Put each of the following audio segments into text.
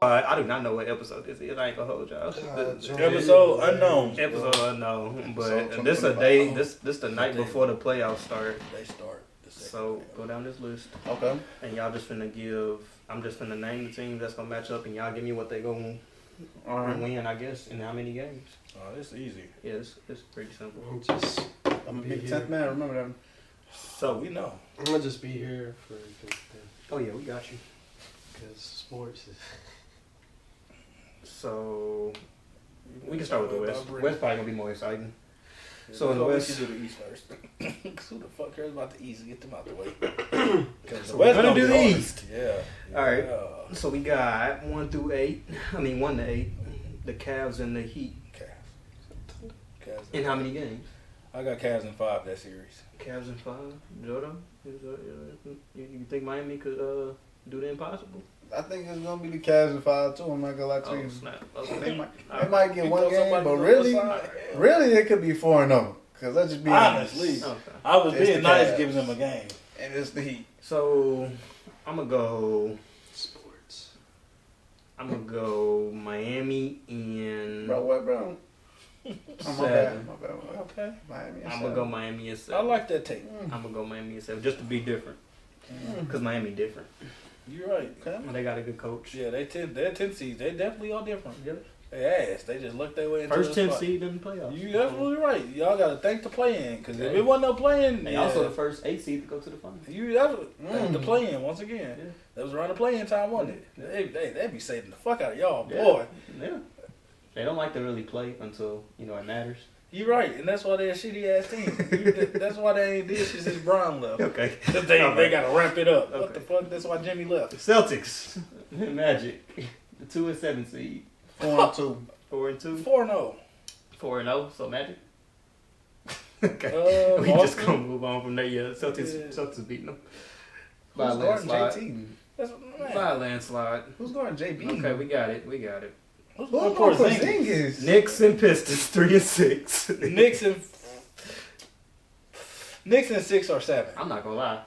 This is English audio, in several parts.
I do not know what episode this is. I ain't gonna hold y'all. Episode unknown. Episode unknown. But this a day. This the night before the playoffs start. They start. So go down this list. Okay. And y'all just finna give. I'm just finna name the teams that's gonna match up, and y'all give me what they gonna win, I guess, in how many games. Oh, it's easy. Yeah, it's pretty simple. I'm a big 10th man. Remember that. So we know. I'm gonna just be here for. Oh yeah, we got you. Because sports is. So we can start with the West. West probably gonna be more exciting. So in the we West, should do the East first. Who the fuck cares about the East? Get them out the way. So we're gonna do the hard. East. Yeah. All right. So we got 1 to 8. The Cavs and the Heat. Cavs. In how many games? I got Cavs in 5 that series. Cavs in 5. Jordo, you think Miami could do the impossible? I think it's gonna be the Cavs in 5 too. I'm not gonna lie to you. Snap. They might get one game, but really it could be 4-0. Cause let's just be honestly. Okay. I was It's being the nice Cavs. giving them a game. And it's the Heat. So I'm gonna go Sports. I'm gonna go Miami in. Bro, what, bro? Oh, my bad. Okay. Miami. I'm gonna go Miami in 7. I like that take. I'm gonna go Miami in 7 just to be different. Cause Miami different. You're right. Okay. They got a good coach. Yeah, they're 10 seeds. They definitely are different. Yep. They ass. They just looked their way into First the 10 spot. seed in the playoffs. You absolutely right. Y'all got to thank the play-in. Because if it wasn't no play-in, They also the first 8 seed to go to the finals. Thank the play-in once again. Yeah. That was around the play-in time, wasn't it? Yeah. They be saving the fuck out of y'all, Yeah. boy. Yeah. They don't like to really play until, it matters. You're right, and that's why they're a shitty-ass team. That's why they ain't did shit since Brown left. Okay. They got to ramp it up. Okay. What the fuck? That's why Jimmy left. Celtics. Magic. The 2 and 7 seed. 4-2. 4 and 2. 4-0. 4 and 0. So Magic. Okay. We just gonna move on from there. Yeah. Celtics beating them. By a Who's guarding landslide. JT? By a landslide. Who's guarding JB? Okay, we got it. Who's Who's going going for for Porzingis? Porzingis? Knicks and Pistons 3 and 6. Knicks and 6 or 7. I'm not gonna lie.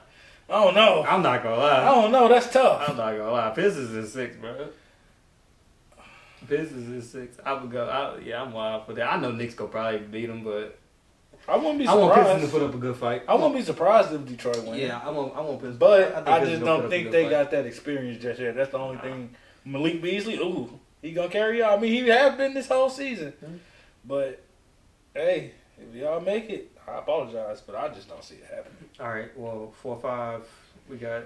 I don't know. I'm not gonna I lie. don't know. That's tough. I'm not gonna lie. Pistons is 6, bro. Pistons is 6. I would go. I'm wild for that. I know Knicks go probably beat them, but I wouldn't be I want Pistons to surprised. put up a good fight. I wouldn't be surprised if Detroit wins. Yeah, I want Pistons. But think I Pistons just gonna put don't up a think good they fight. got that experience just yet. That's the only thing. Malik Beasley, he gonna carry y'all. I mean, he have been this whole season. But hey, if y'all make it, I apologize, but I just don't see it happening. All right. Well, 4-5. We got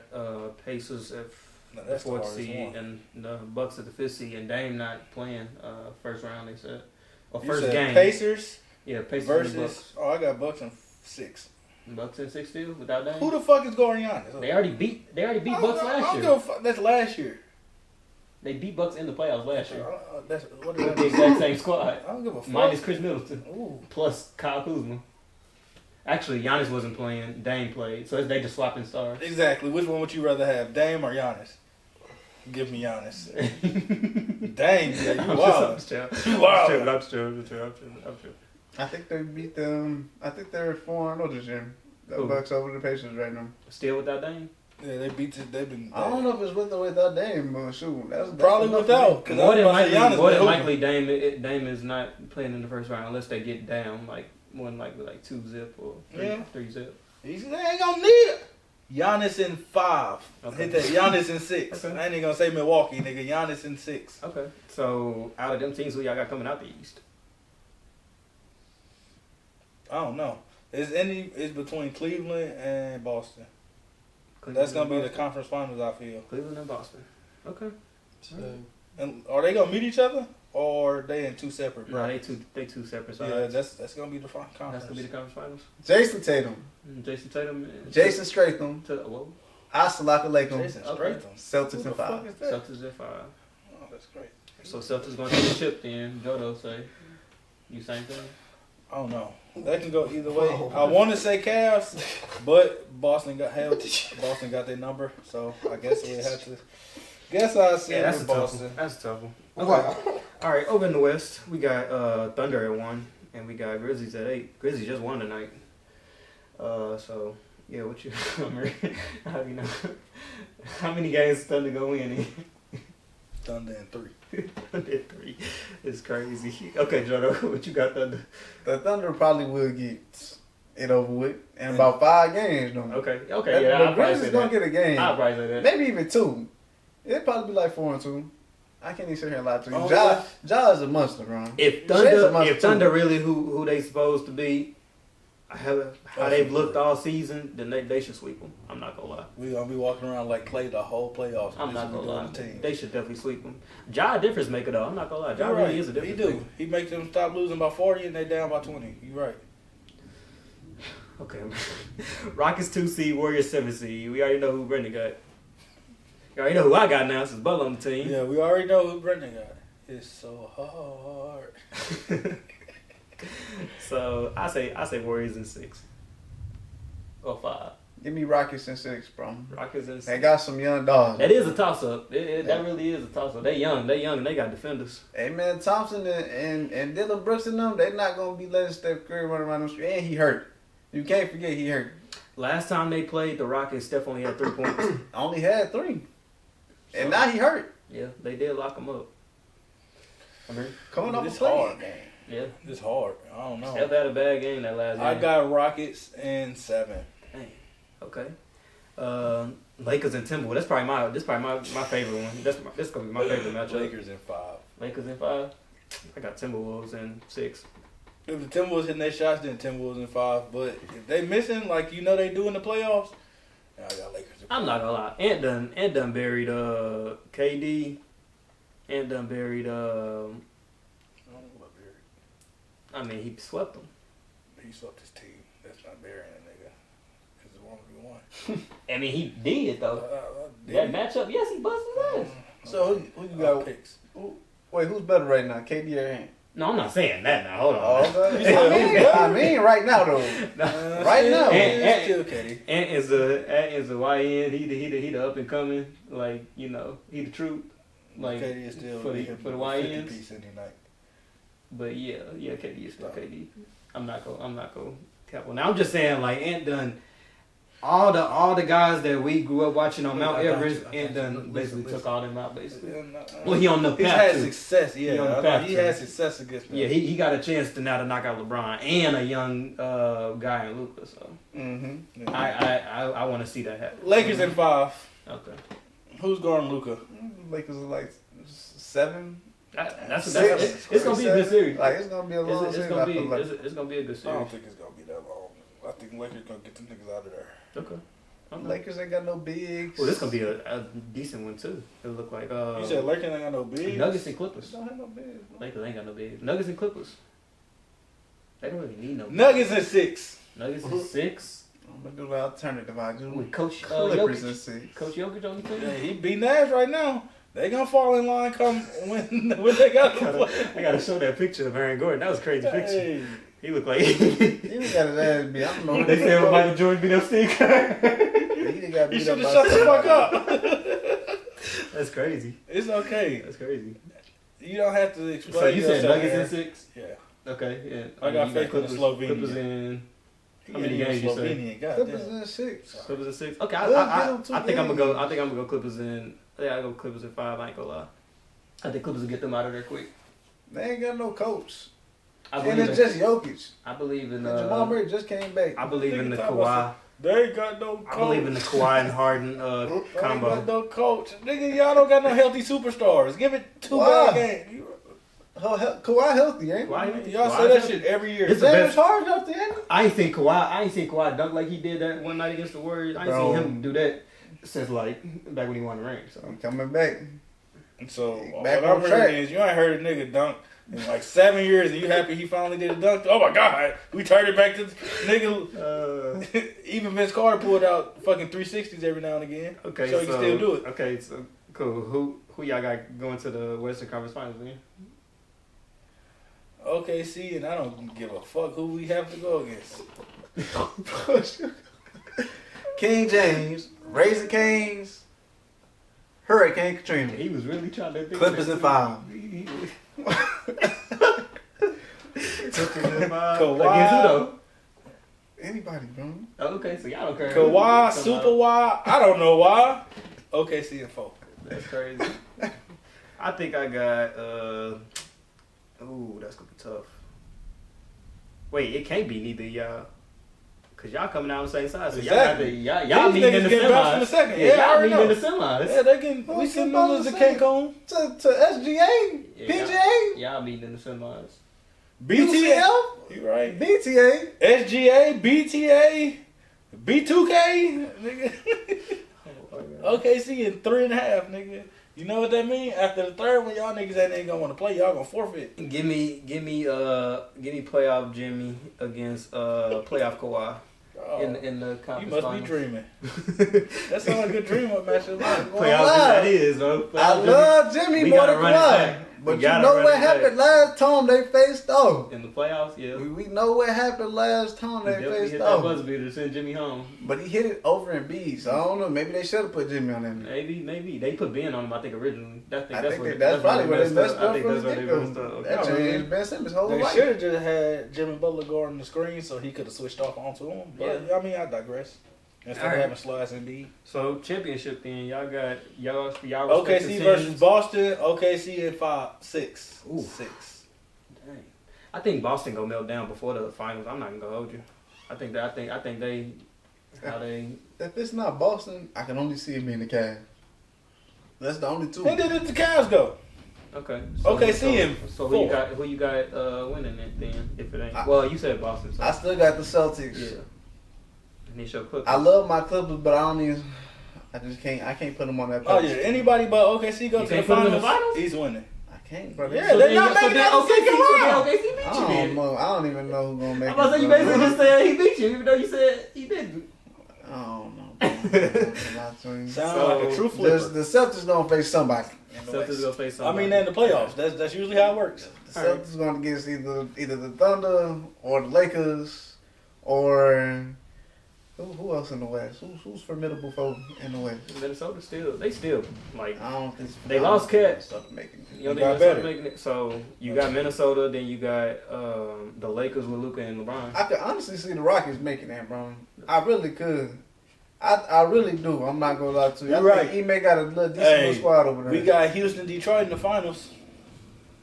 Pacers at the That's the 4th hardest seed one. and the Bucks at the 5th seed, and Dame not playing first round. They said or You first said game. Pacers Yeah, Pacers and versus. Bucks. Oh, I got Bucks in 6. Bucks in 6 still without Dame. Who the fuck is guarding Giannis? They already beat Bucks last year. That's last year. They beat Bucks in the playoffs last year. That's what With the exact same squad. I don't give a fuck. Minus Chris Middleton. Ooh. Plus Kyle Kuzma. Actually, Giannis wasn't playing. Dame played. So they just swapping stars. Exactly. Which one would you rather have, Dame or Giannis? Give me Giannis. Dame, yeah, you wild. You wild. I'm sure. I think they beat them. I think they're 4-0 this year. The Who? Bucks over the Pacers right now. Still without Dame? Yeah, they beat it. They've been. I don't know if it's with or without Dame, but shoot, that's Probably enough without. for me. More than likely, Dame is not playing in the first round unless they get down more than likely 2-zip or 3-zip. They ain't gonna need it. Giannis in 5. Okay. Hit that. Giannis in 6. Okay. I ain't even gonna say Milwaukee, nigga. Giannis in 6. Okay. So out of them teams, who y'all got coming out the East? I don't know. It's between Cleveland and Boston. That's gonna be the conference finals. I feel. Cleveland and Boston. Okay. So, And are they gonna meet each other, or are they in 2 separate? No, they two separate sides. Yeah, that's gonna be the conference. That's gonna be the conference finals. Jason Tatum, Jason Tatum. And Jason Stratham, Whoa. Asalaka Lakem, Jason Okay. Stratham. Celtics Who in the fuck 5. is that? Celtics at 5. Oh, that's great. So Celtics going to take a chip then. Jordo say. You same thing? I don't know. That can go either way. I want to say Cavs, but Boston got held. Boston got their number, so I guess we have to. Guess I said that's with a tough Boston. one. That's a tough one. Okay. All right, over in the West, we got Thunder at 1, and we got Grizzlies at 8. Grizzlies just won tonight. So yeah, what you? How you know? How many games Thunder go in? Thunder in 3. Thunder in 3 is crazy. Okay, Jordo, what you got, Thunder? The Thunder probably will get it over with in about 5 games. No. Okay, yeah, The I'll probably say Grizzlies gonna that. get a game. I'll probably say that. Maybe even 2. It'd probably be like 4-2. I can't even sit here and lie to you. Oh, Ja is a monster, bro. If Shay's a monster, Thunder too. really who they supposed to be, how they've looked all season, then they should sweep them. I'm not gonna lie. We gonna be walking around like Clay the whole playoffs. I'm not gonna lie. The team. They should definitely sweep them. Ja a difference maker though. I'm not gonna lie. Ja You're really right. is a difference He do. maker. He makes them stop losing by 40 and they down by 20. You right. Okay. Rockets 2 seed, Warriors 7 seed. We already know who Brendan got. You already know who I got now since Butler on the team. Yeah, we already know who Brendan got. It's so hard. So I say Warriors in 6 or 5. Give me Rockets in 6, bro. Rockets in 6. They got some young dogs. That is a toss up. That really is a toss up. They young and they got defenders. Hey man, Thompson and Dylan Brooks and them, they not gonna be letting Steph Curry run around the street. And he hurt. You can't forget he hurt. Last time they played the Rockets, Steph only had 3 points. Only had 3. And now he hurt. Yeah, they did lock him up. I mean, Coming off This a play hard. game. yeah. It's hard. I don't know. Steph had a bad game that last game. I got Rockets in 7. Okay. Lakers and Timberwolves. That's probably my favorite one. This gonna be my favorite matchup. Lakers in 5. Lakers in 5. I got Timberwolves in 6. If the Timberwolves hitting their shots, then Timberwolves in 5. But if they missing, like you know they do in the playoffs, then I got Lakers in 5. I'm not gonna lie. Ant done buried KD. Ant done buried I don't know about Barry. I mean he swept them. He swept his team. That's not burying a nigga. It's a 1v1. I mean he did though. That matchup, yes, he busted his ass. So who you got? Picks. Wait, who's better right now, KD or Ant? No, I'm not saying that now. Hold on. Oh, okay. You said I mean, right now though. Right now. Ant- Still Katie. Ant is a YN. He the up and coming. Like he the truth. Like Katie is still for the YNs. piece any night. But yeah, KD is still KD. I'm not gonna cap on. Now I'm just saying like Ant done all the guys that we grew up watching on Mount Everest. Ant done basically took all them out basically. Well, he on the He's path had too. success. Yeah, He on the path he too. had success against them. Yeah, he got a chance to knock out LeBron and a young guy in Luka. So Mm-hmm. I want to see that happen. Lakers in 5. Okay. Who's guarding Luka? Lakers are like 7. It's gonna be a 6, good series. Like it's gonna be a long It's series. gonna I be feel like. it's gonna be a good I don't series. think it's gonna be that long. I think Lakers gonna get them niggas out of there. Okay. Lakers ain't got no bigs. Well, this gonna be a decent one too. It look like You said Lakers ain't got no bigs. Nuggets and Clippers. don't have no bigs. Bro. Lakers ain't got no big. Nuggets and Clippers. They don't really need no. Nuggets in 6. Nuggets in 6 I'm gonna do the alternative. I do with Coach Clippers in Jokic. 6. Coach Jokic on the team. Yeah, he beat Nash right now. They gonna fall in line come when they got to play. I gotta show that picture of Aaron Gordon. That was a crazy picture. Hey. He looked like He done got his ass beat. I don't know. they said when Michael Jordan beat up Steve Kerr. He done got You beat should up have by shut the fuck somebody. up. That's crazy. It's okay. That's crazy. You don't have to explain. So you said yourself, Nuggets in Aaron. 6? Yeah. Okay, yeah. I got You faith in the Slovenian. Clippers in. How many Yeah, games you say? Slovenian, Clippers goddamn. in 6. Clippers in 6. Okay, We'll I give them 2 think I'm gonna go. games. I think I'm gonna go Clippers in. Yeah, I go Clippers in 5. I ain't gonna lie. I think Clippers will get them out of there quick. They ain't got no coach. I And believe it's in. just Jokic. I believe in. Jamal Murray just came back. I believe in the Nigga talking Kawhi. about They ain't got no coach. I believe in the Kawhi and Harden They ain't got combo. no coach. Nigga, y'all don't got no healthy superstars. Give it 2 Why? bad games. Kawhi healthy, ain't he? Kawhi, Y'all Kawhi say that healthy. shit every year. It's the James best. Harden healthy, ain't he? I ain't seen Kawhi dunk like he did that one night against the Warriors. I ain't Bro. seen him do that since like back when he won the ring. So He coming back. So Back what on I'm track. hearing is you ain't heard a nigga dunk in like 7 years, and you happy he finally did a dunk. Oh my god, we turned it back to nigga. Even Vince Carter pulled out fucking 360s every now and again. okay, so he can still do it. Okay, so cool. Who y'all got going to the Western Conference Finals? Man? OKC, and I don't give a fuck who we have to go against. King James, Raising Canes, Hurricane Katrina. He was really trying to think. Clippers in 5. Clippers in 5. Kawhi. Against who though? Anybody, bro. Oh, okay, so y'all don't care. Kawhi, Somehow. Super Y, I don't know why. OKC in 4. That's crazy. I think I got. Ooh, that's gonna be tough. Wait, it can't be neither of y'all. Cause y'all coming out on the same side, so Exactly. y'all meeting in the getting bounced in the semis. second. Yeah, y'all I meeting already in the know. semis. Yeah, they getting. We Who's sitting about them as to a say? Cancun. To SGA, Yeah, PGA, Y'all meeting in the semis. BTA. UCF, You right. BTA. SGA, BTA, B2K, nigga. Oh, my God. OKC in 3.5, nigga. You know what that mean? After the third one, y'all niggas ain't gonna want to play. Y'all gonna forfeit. Give me playoff Jimmy against playoff Kawhi in the You conference must finals. be dreaming. That sounds like a good dream up matchup. Playoff that is, bro. I Playoff love Jimmy We more gotta than run it Kawhi. back. But We you gotta know run what it back. happened last time they faced off. in the playoffs. Yeah, We know what happened last time he they definitely faced hit that off. buzzer beater to send Jimmy home. But he hit it over in B, so I don't know. Maybe they should have put Jimmy on that. Maybe they put Ben on him. I think originally. I think that's probably where they messed up from the get-go. That changed Ben Simmons' whole They life. should have just had Jimmy Butler guarding the screen so he could have switched off onto him. But I mean, I digress. Instead of having slides and B. So championship then y'all got y'all OKC versus Boston. OKC at 6. Ooh. 6. Dang. I think Boston gonna melt down before the finals. I'm not gonna hold you. I think they how they. If it's not Boston, I can only see it being the Cavs. That's the only two. And then the Cavs go. Okay. OKC and so 4. who you got winning it then? If it ain't you said Boston. So. I still got the Celtics. Yeah. And they show Clippers. I love my Clippers, but I just can't. I can't put them on that. Oh pedestal. yeah, anybody but OKC go You to the can't put them in the finals, finals? he's winning. I can't, brother. Yeah, they're not making that the second round. OKC beat I you then. don't know. I don't even know who's gonna make I'm it. about to say you bro. basically just said he beat you, even though you said he didn't. I don't know. Bro. I'm not gonna lie. Sound like a true So, flipper. the Celtics gonna face somebody. in the Celtics West. gonna face I somebody. mean, in the playoffs, that's usually how it works. The Celtics gonna get either the Thunder or the Lakers or who else in the West? Who's formidable for in the West? Minnesota still like I don't think they lost Cat. Start making. You know, You they got started better. making it. So you got Minnesota, then you got the Lakers with Luka and LeBron. I could honestly see the Rockets making that, bro. I really could. I really do. I'm not gonna lie to you. You're right. He may got a little decent Hey, little squad over there. We got Houston, Detroit in the finals.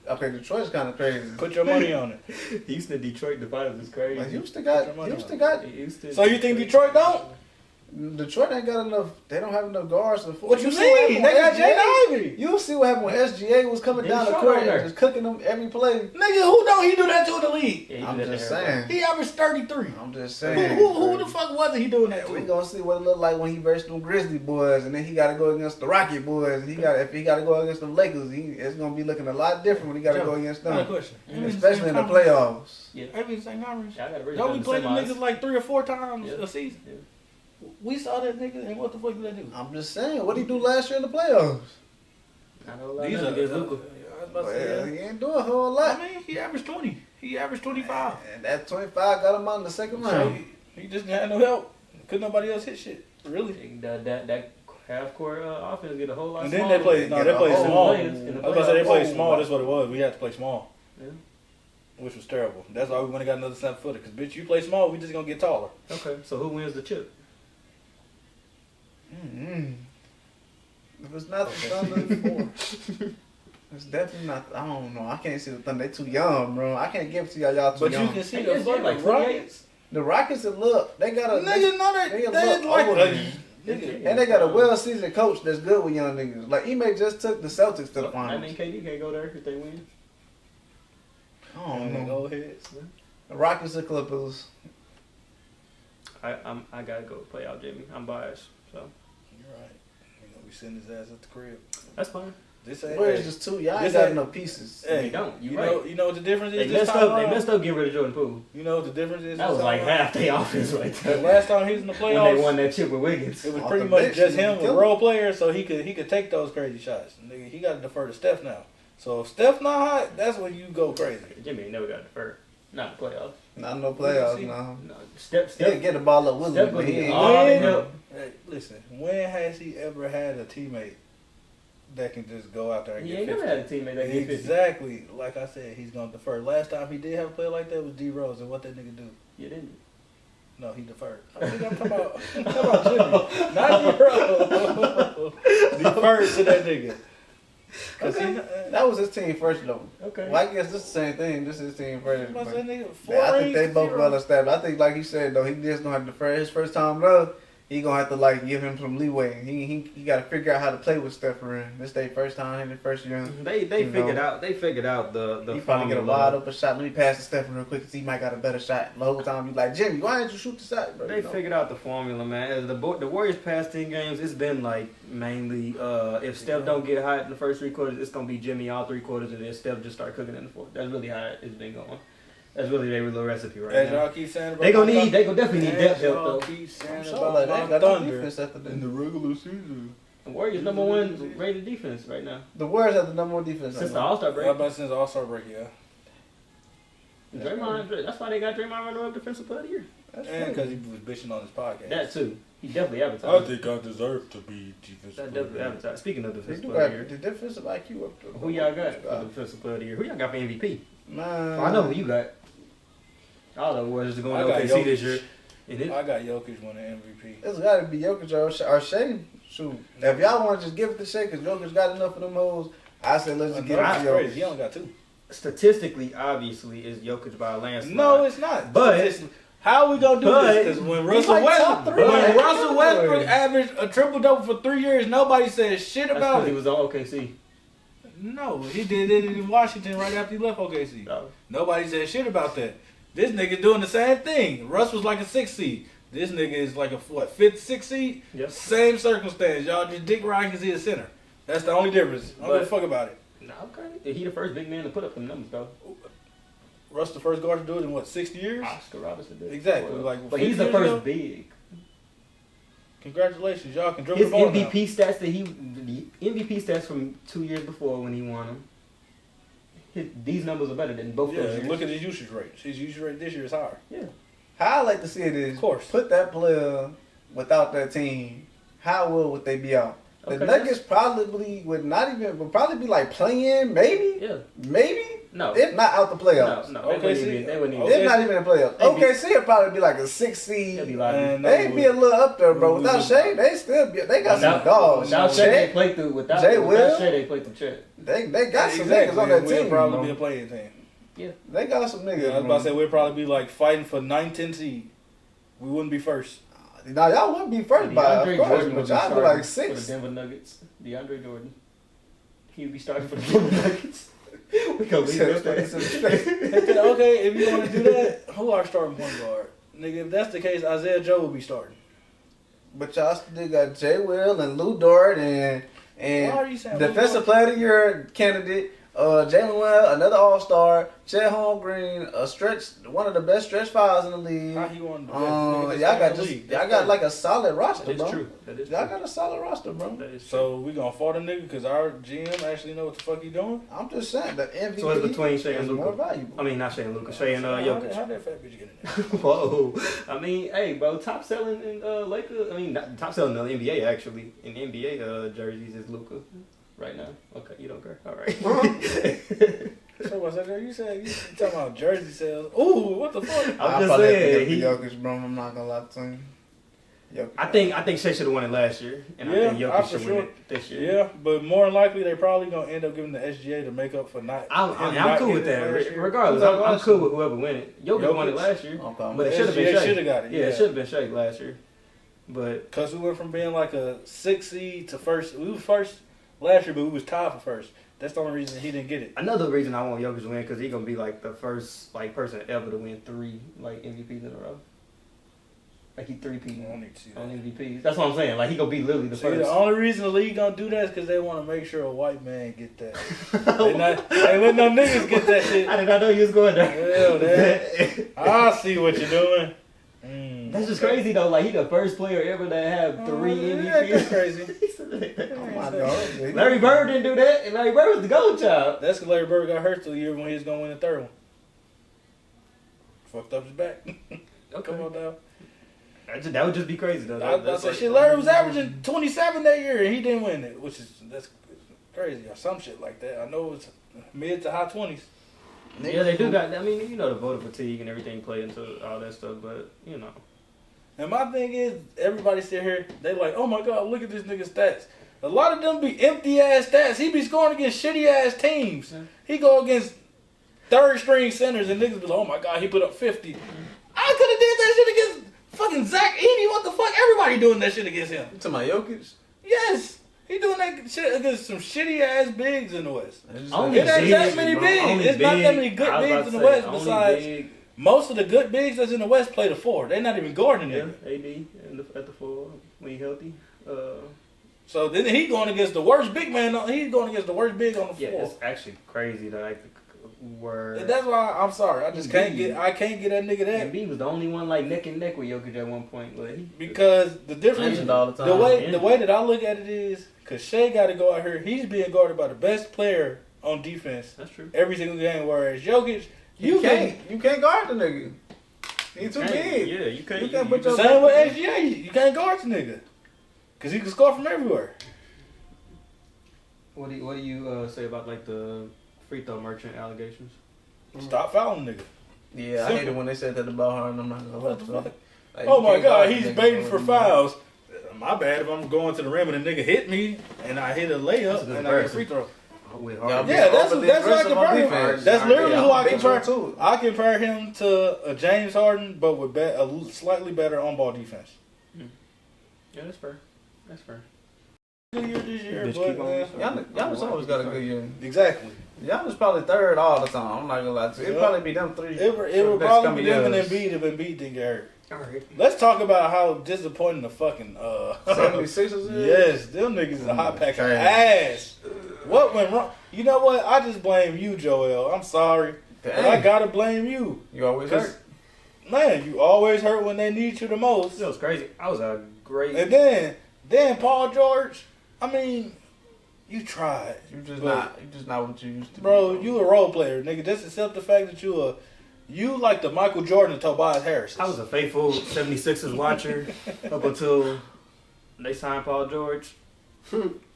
Okay, Detroit's kind of crazy. Put your money on it. Houston, Detroit, the finals is crazy. Like Houston got. Houston, So you think Detroit don't? Detroit ain't got enough. They don't have enough guards. What you see what mean? happened They got with SGA? Jay Ivey. You see what happened when SGA was coming They down the shot court on there. and just cooking them every play. Nigga, who don't he do that to in the league? Yeah, he I'm did that just to everybody. saying. He averaged 33. I'm just Who, saying. who the fuck wasn't he doing that We to? gonna see what it look like when he versus them Grizzly boys, and then he got to go against the Rocket boys. And if he got to go against the Lakers, it's gonna be looking a lot different when he got to Joe, go against I got a them, question. especially in the playoffs. Yeah, Every St. Conference. yeah, I got a Y'all be playing them semis. niggas like 3 or 4 times Yeah. a season. Yeah. We saw that nigga, and what the fuck did they do? I'm just saying, what he do last year in the playoffs? I know a lot These of are against Luka. I was about to Well, say, he ain't doing a whole lot. I mean, he averaged 20. He averaged 25. And that 25 got him out in the second So round. he just had no help. Couldn't nobody else hit shit. Really. That half court offense get a whole lot. And then smaller. they played. No, they played Oh, small. I in was the about to say they playoffs. played small. That's what it was. We had to play small. Yeah. Which was terrible. That's why we went and got another 7-footer. Because bitch, you play small, we just gonna get taller. Okay, so who wins the chip? Mm-hmm. If it's not the Thunder, it's definitely not. I don't know. I can't see the Thunder. They too young, bro. I can't give it to y'all. Y'all too But young. you can see Hey, the yes, fucking like Rockets. The Rockets are look. They got a Nigga, no, they they look like older. nigga. And they got a well-seasoned coach that's good with young niggas. Like Ime just took the Celtics to the I finals. mean, KD can't go there if they win. I don't know. Go ahead. The Rockets or Clippers. I gotta go play out Jimmy. I'm biased, so You're right. You know, we send his ass at the crib. that's fine. This ain't. Where is just two? Y'all ain't This got ain't- enough pieces. Hey, They don't. You You know what the difference is They this messed time up. They around? messed up getting rid of Jordan Poole. You know what the difference is? That was this like time around? half their offense right The there. last time he was in the When they playoffs, won that chip with Wiggins. it was Off pretty the much bench, just he him was with killing. role player, so he could take those crazy shots. Nigga, he got to defer to Steph now. So if Steph not hot, that's when you go crazy. Jimmy ain't never got deferred. Not the playoffs. Not no playoffs, See? no. No, He'll Steph. get the ball up with Steph him, but gonna he get ain't all the When- help. Hey, listen, when has he ever had a teammate that can just go out there and He get ain't 50? never had a teammate that get 50. Exactly. Like I said, he's going to defer. Last time he did have a player like that was D Rose, and what that nigga do? You didn't. No, he deferred. I'm talking about Jimmy, not D Rose. Deferred to that nigga. That was his team first though. Okay. Well, I guess this is the same thing. This is his team first. What's that nigga? I think they both well established. I think, like he said though, he just gonna have to defer his first time though. He gonna have to like give him some leeway. He got to figure out how to play with Steph around. This their first time in the first year. They figured out the He probably get a wide open shot. Let me pass to Steph real quick because he might got a better shot. The whole time you like, Jimmy, why didn't you shoot the shot, bro? They figured out the formula, man. As the Warriors past 10 games, it's been like mainly if Steph don't get hot in the first 3 quarters, it's gonna be Jimmy all 3 quarters, and then Steph just start cooking in the fourth. That's really how it's been going. That's really their little recipe right As now. y'all keep saying about They gonna definitely need depth help y'all though. keep saying Sure, about like, they my ain't got no Thunder defense after that. in the regular season. The Warriors #1 rated defense right now The Warriors have the number 1 defense. since the All-Star break. How about since the All-Star break, yeah. Draymond, that's why they got Draymond runner-up defensive player of the year. And because he was bitching on his podcast. That too. He definitely advertised. think I deserve to be defensive That definitely advertised. Speaking of They defensive do player of got the the year, defensive IQ up there. who y'all got for defensive player of the year? Who y'all got for MVP? Man, I know who you got. All the Warriors are going I to got OKC Jokic. this year. And it, I got Jokic winning MVP. It's got to be Jokic or Shea. Shoot, if y'all want to just give it to Shea because Jokic got enough of them hoes, I say let's just give it to That's Jokic. crazy. He only got 2. statistically, obviously, is Jokic by a landslide. No, it's not. But how are we gonna do this? Because when Russell like top Westbrook, three. when Russell Westbrook Boy. averaged a triple double for 3 years, nobody said shit that's about because he it. was on OKC. No, he did it in Washington right after he left OKC. No. Nobody said shit about that. This nigga doing the same thing. Russ was like a 6th seed. This nigga is like a 5th, 6th seed. Yep. Same circumstance. Y'all just dick riding because he a center. That's the only difference. I don't give a fuck about it. No, okay. He the first big man to put up them numbers, though. Russ the first guard to do it in what, 60 years? Oscar Robertson did. Exactly. Well, Like, but 50 he's the years first ago? big. Congratulations, y'all can dribble His the ball MVP stats the MVP stats from 2 years before when he won them. These numbers are better than both now. those Yeah, years. look at his usage rate. His usage rate this year is higher. Yeah. How I like to see it is, Of course. put that player without that team. How well would they be out? The Okay, Nuggets probably would probably be like playing, maybe, Yeah. maybe, No. if not out the playoffs. No. Okay, They wouldn't even. Okay. If not even in the playoffs. They'd be- OKC would probably be like a 6 seed. They'd be like, Man, no, They'd be a little up there, bro. we Without would- Shea, they got some dogs. Without Shea, they play through. Without Jay Will? Shea, they play through Chet. They got some Exactly. niggas on that We'll team. probably bro. be a playing team. They got some niggas. Yeah, I was about to say we'd probably be like fighting for 9-10 seed. We wouldn't be first. Now y'all wouldn't be first by, DeAndre of course, Jordan would but be y'all be starting like for the 6. Denver Nuggets. DeAndre Jordan. He would be starting for the Denver Nuggets. We gonna leave it at that. Okay, if you want to do that, who our starting point guard? Nigga, if that's the case, Isaiah Joe will be starting. But y'all still got Jay Will and Lou Dort and Why are you saying defensive player of the year candidate, Jalen Well, another All-Star, Chet Holmgren, one of the best stretch fives in the league. How he want to do Y'all that? got like a solid roster, That is bro. true. That is Y'all true. got a solid roster, bro. That is true. So we gonna fault a nigga because our GM actually know what the fuck he doing? I'm just saying the MVP So it's between Shea and is more Luka. valuable. I mean, not Shea and Luka. Shea and How Jokic. that fat bitch get in there? Whoa. I mean, hey, bro, top selling in Lakers. I mean, not top selling in the NBA actually. In the NBA jerseys is Luka right now. Okay, you don't care. All right. So what's that? You said you talking about jersey sales? Ooh, what the fuck? I'm just probably have to saying. give it to Jokic, bro. I'm not gonna lie to him. Jokic. I think Shea should have won it last year, and Yeah, I think I Jokic for should sure. win it this year. Yeah, but more than likely they probably gonna end up giving the SGA to make up for not. I'm cool with that. last year. Regardless, Who got I'm last cool year? with whoever win it. Jokic won it Jokic? last year, Okay. but it should have been SGA Shea. should have got it. Yeah, it should have been Shea last year. But Because we went from being like a 6 seed to first. We was first last year, but we was tied for first. That's the only reason he didn't get it. another reason I want Jokic to win because he's gonna be like the first person ever to win 3 MVPs in a row. Like he 3-peat I don't need to see that. on MVPs. That's what I'm saying. Like he gonna be literally the See, first. the only reason the league gonna do that is because they want to make sure a white man get that. They let no niggas get that shit. I did not know you was going there. Hell, that. I see what you're doing. That's just crazy though. Like he the first player ever to have 3 Yeah, that's MVPs. crazy. Oh my God. Larry Bird didn't do that, and Larry Bird was the gold child. That's because Larry Bird got hurt the year when he was gonna win the third one. Fucked up his back. Come on down. That would just be crazy though. I That's said like- shit. Larry was averaging 27 that year and he didn't win it, that's crazy or some shit like that. I know it's mid to high 20s. Yeah, they do got. I mean, you know, the voter fatigue and everything play into all that stuff, but you know. And my thing is, everybody sit here, they like, oh my God, look at this nigga's stats. A lot of them be empty ass stats. He be scoring against shitty ass teams. Yeah. He go against third string centers and niggas be like, oh my god, he put up 50. I could have did that shit against fucking Zach Edey. What the fuck? Everybody doing that shit against him. You talking about Jokic? Yes. He doing that shit against some shitty ass bigs in the West. Only It ain't that big, many bro. bigs. Only It's not that many big. good I was bigs about in to the say, West only besides big. most of the good bigs that's in the West play the 4. They not even guarding Yeah, nigga. AD at the 4 when he healthy. So then he going against the worst big man. He's going against the worst big on the Yeah, floor. it's actually crazy that like word. That's why I'm sorry. I just can't Embiid. get. I can't get that nigga that Embiid was the only one like neck and neck with Jokic at one point, but because the difference, Injured all the time. the way that I look at it is, cause Shea got to go out here. He's being guarded by the best player on defense that's true. every single game. Whereas Jokic, You can't guard the nigga. He too big. Yeah, you can't. You can't put your- same with SGA. You can't guard the nigga, cause he can score from everywhere. What do you say about like the free throw merchant allegations? Stop fouling nigga. Yeah, I hate it when they said that about Harden. I'm not gonna lie What the to you. fuck? Like, Oh you my can't God, guard he's the nigga, baiting bro. for fouls. My bad if I'm going to the rim and a nigga hit me and I hit a layup That's a good and I get a person. free throw. With Y'all Harden. be Yeah, that's overly what I aggressive on compare him. defense. That's literally Yeah, who I I'll beat you compare. to it. I compare him to a James Harden, but with a slightly better on-ball defense. Yeah, that's fair. That's fair. Good year this year, Just but keep on. Y'all always got a good year. exactly. Y'all was probably third all the time. I'm not gonna lie to you. It'd Yeah. probably be them three. It for would the next probably couple be them and years. Embiid if Embiid didn't get hurt. All right. Let's talk about how disappointing the fucking 76ers is? yes, them niggas is a hot pack of Trash. ass. What went wrong? You know what? I just blame you, Joel. I'm sorry, but I Dang. gotta blame you. You always 'Cause, hurt. man, you always hurt when they need you the most. It was crazy. I was a great. And then Paul George. I mean, you tried, You just but- not what you used to bro. be. You a role player, nigga. Just accept the fact that you like the Michael Jordan of Tobias Harris. I was a faithful 76ers watcher up until they signed Paul George.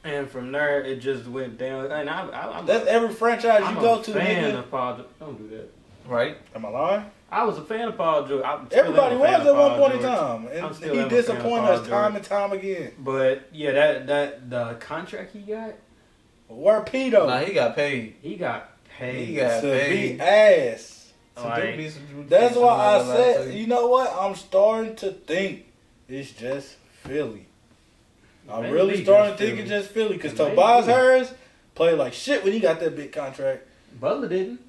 And from there, it just went down. And I'm That's every franchise I'm you go a to, fan nigga. of Paul George. Don't do that. Right? Am I lying? I was a fan of Paul George. I'm still Everybody am a was fan at of one Paul point in George. time, I'm and still he am a fan of disappointed Paul us time George. and time again. But yeah, that the contract he got, Where Pito Nah, he got paid. he got paid. He got to paid. beat ass. Like, That's why I I'm not gonna lie to said, you know what? I'm starting to think it's just Philly. I'm Maybe really starting just to think Philly. it's just Philly because Maybe. Tobias Harris played like shit when he got that big contract. Butler didn't.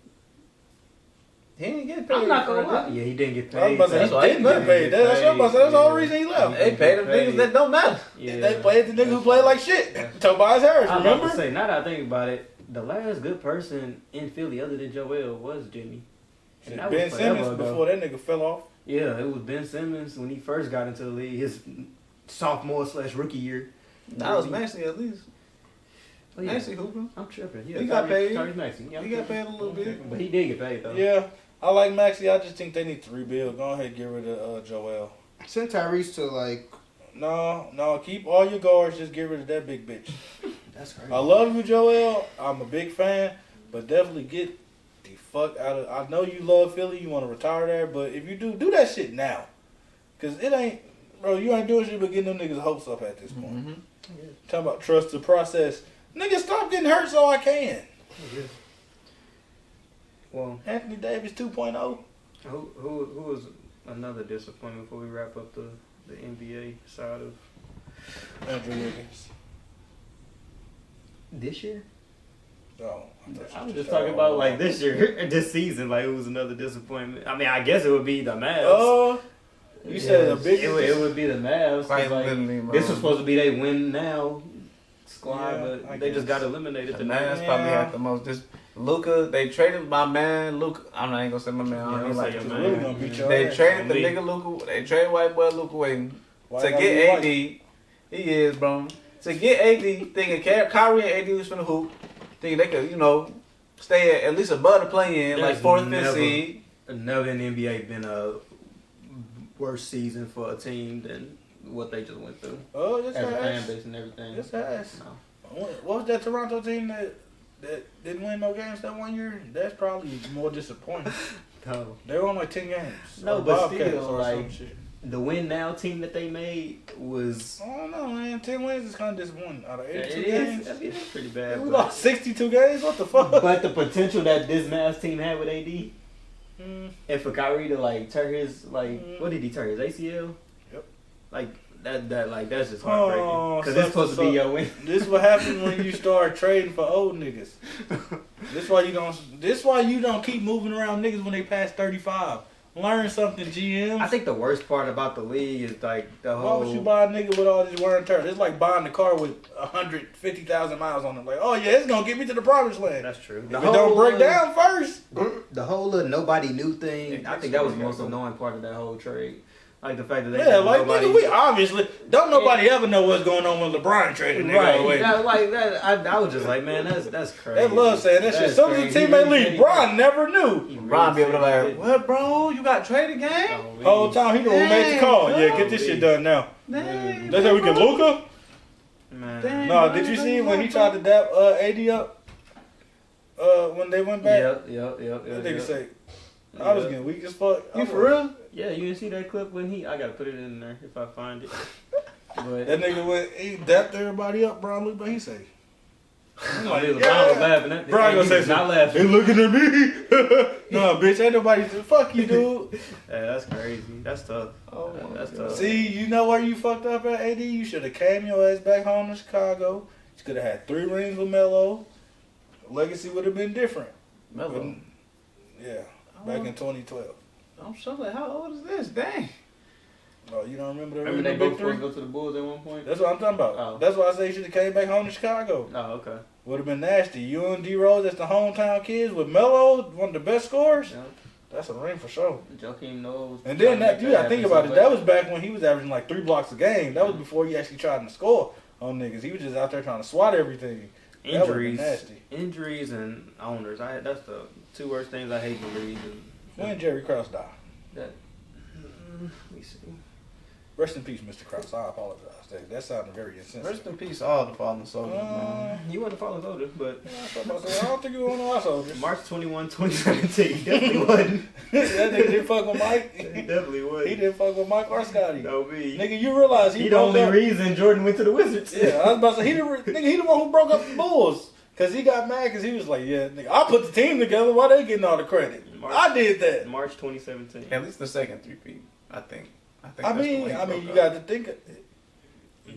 He didn't get paid. I'm not for gonna it. lie. Yeah, he didn't get I was paid. about to say, That's he why he didn't get didn't paid. get That's what I'm about to say. That's the whole reason he left. They paid them niggas that don't matter. Yeah. They played the nigga who played like shit. Tobias Harris, I'm about remember? to say, now that I think about it, the last good person in Philly other than Joel was Jimmy. And that Ben was forever Simmons ago. before that nigga fell off. Yeah, it was Ben Simmons when he first got into the league, his sophomore/rookie year. That was Maxey at least. Oh, yeah. Maxey hooping. I'm tripping. Yeah, He got paid. Tyrese Maxey. Yeah, I'm He got tripping. paid a little bit. But he did get paid though. Yeah, I like Maxey. I just think they need to rebuild. Go ahead and get rid of Joel. Send Tyrese to like. No, keep all your guards. Just get rid of that big bitch. That's crazy. I love you, Joel. I'm a big fan, but definitely get the fuck out of. I know you love Philly. You want to retire there, but if you do that shit now, cause it ain't, bro. You ain't doing shit but getting them niggas hopes up at this point. Mm-hmm. Talking about trust the process. Nigga, stop getting hurt so I can. Well, Anthony Davis 2.0. who was another disappointment before we wrap up the NBA side of Andrew Wiggins. this year? Oh, I was just talking about like this year, this season. Like it was another disappointment. I mean, I guess it would be the Mavs. You said a Yes, big. it would be the Mavs. 'Cause, Quite like, literally, bro. this was supposed to be they win now squad, Yeah, I but they just guess. got eliminated The tonight. Mavs probably had the most. Just Luka, they traded my man Luka. I ain't gonna say my man. I Yeah, don't don't like say his your man. Really gonna beat your They ass. traded the Me. nigga Luka. They traded white boy Luka Wayne Why to gotta be get white? AD. He is, bro. To get AD, thinking Kyrie and AD was finna hoop, thinking they could, stay at least above the play-in, like There's 4th, 5th never- seed. Never in the NBA been a worse season for a team than what they just went through Oh, that's as a fan ass. base and everything. That's ass. No. What was that Toronto team that didn't win no games that one year? That's probably more disappointing. No. They won like 10 games. No, Or but Bobcats still, or some like, shit. the win now team that they made was. I don't know, man. 10 wins is kind of disappointing out of 82 It games. is pretty bad. We but- lost 62 games. What the fuck? But the potential that this Mavs team had with AD, Mm. and for Kyrie to like tear his what did he tear his ACL? Yep. Like that like that's just heartbreaking Oh, because it's supposed to be your win. This is what happens when you start trading for old niggas. This why you don't keep moving around niggas when they pass 35. Learn something, GMs. I think the worst part about the league is like the Why whole. would you buy a nigga with all this wear and tear? It's like buying a car with 150,000 miles on it. Like, oh yeah, it's gonna get me to the promised land. That's true. If it don't break down first. The whole nobody knew thing. Yeah, I think that was the most annoying part of that whole trade. Like the fact that they Yeah, like nobody, nigga, we obviously don't nobody ever know what's going on when LeBron traded nigga right. away. That, like that, I was just like, man, that's crazy. They love saying that shit. That's Some of the crazy. teammate He leave. really Bron never knew. he really Ron be able to said he like, did. what, bro? You got traded game? Oh, Whole time he the one who made the call. Dang, Yeah, get this shit done now. Dang, That's how we get Luka. Man. Dang. No, did you see when he tried to dap AD up? When they went back. Yep. That nigga say, I was getting weak as fuck. You for real? Yeah, you didn't see that clip when I gotta put it in there if I find it. But That nigga went, he dapped everybody up, Bron looked, but he say, I'm like, LeBron was laughing. That, Bron he gonna say was not something. laughing. They looking at me. No, bitch, ain't nobody say, fuck you, dude. Yeah, that's crazy. That's tough. Oh, my That's God. tough. See, you know where you fucked up at, AD? You should have came your ass back home to Chicago. You could have had 3 rings with Melo. Legacy would have been different. Melo. Yeah, back in 2012. I'm so like, how old is this? Dang. Oh, you don't remember the Remember they ring both victory? supposed to go to the Bulls at one point? That's what I'm talking about. Oh. That's why I say you should have came back home to Chicago. Oh, okay. Would have been nasty. You and D Rose as the hometown kids with Melo, one of the best scorers. Yeah. That's a ring for sure. Joakim Noah. And then that you gotta think about it. That was back when he was averaging like 3 blocks a game. That was before he actually tried to score on niggas. He was just out there trying to swat everything. That would've been nasty. Injuries and owners. That's the 2 worst things I hate in the league. When Jerry Krause died. That. Let me see. Rest in peace, Mr. Krause. I apologize. That sounded very insensitive. Rest in peace, all the fallen soldiers, man. He wasn't falling soldier, but I don't think he was one of our soldiers. March 21, 2017, he definitely wasn't. That nigga didn't fuck with Mike. He definitely wasn't. He didn't fuck with Mike or Scotty. No, me. Nigga, you realize He the broke only up. reason Jordan went to the Wizards. Yeah, I was about to say, he the one who broke up the Bulls. Because he got mad because he was like, yeah, nigga, I put the team together. Why they getting all the credit? I did that. March 2017. At least the second 3-peat, I think. I that's the way he mean, broke you up. got to think.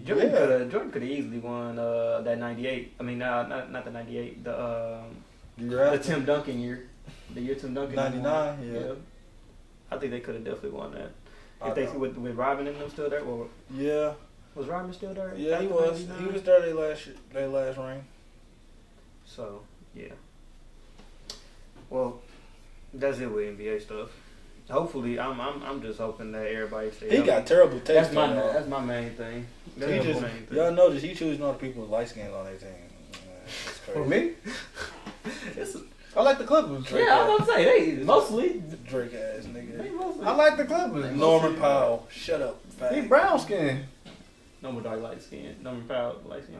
Jordan could have easily won that 98. I mean, not the 98. The Tim Duncan year. The year Tim Duncan. 99, yeah. I think they could have definitely won that. I If they know. with Robin and them still there, or Yeah, was Robin still there? yeah, he after was. 99? He was there their last ring. So yeah. Well, that's it with NBA stuff. Hopefully, I'm just hoping that everybody stays. He got terrible taste. That's my main thing. That's He my just, main thing. y'all notice he choosing all the people with light skins on their team. That's crazy. For me? I like the Clippers. Yeah, I was about to say they mostly. Drake ass nigga. I like the Clippers. Norman Powell, shut up. He fag. brown skin. Norman Dark light skin. Norman Powell light skin.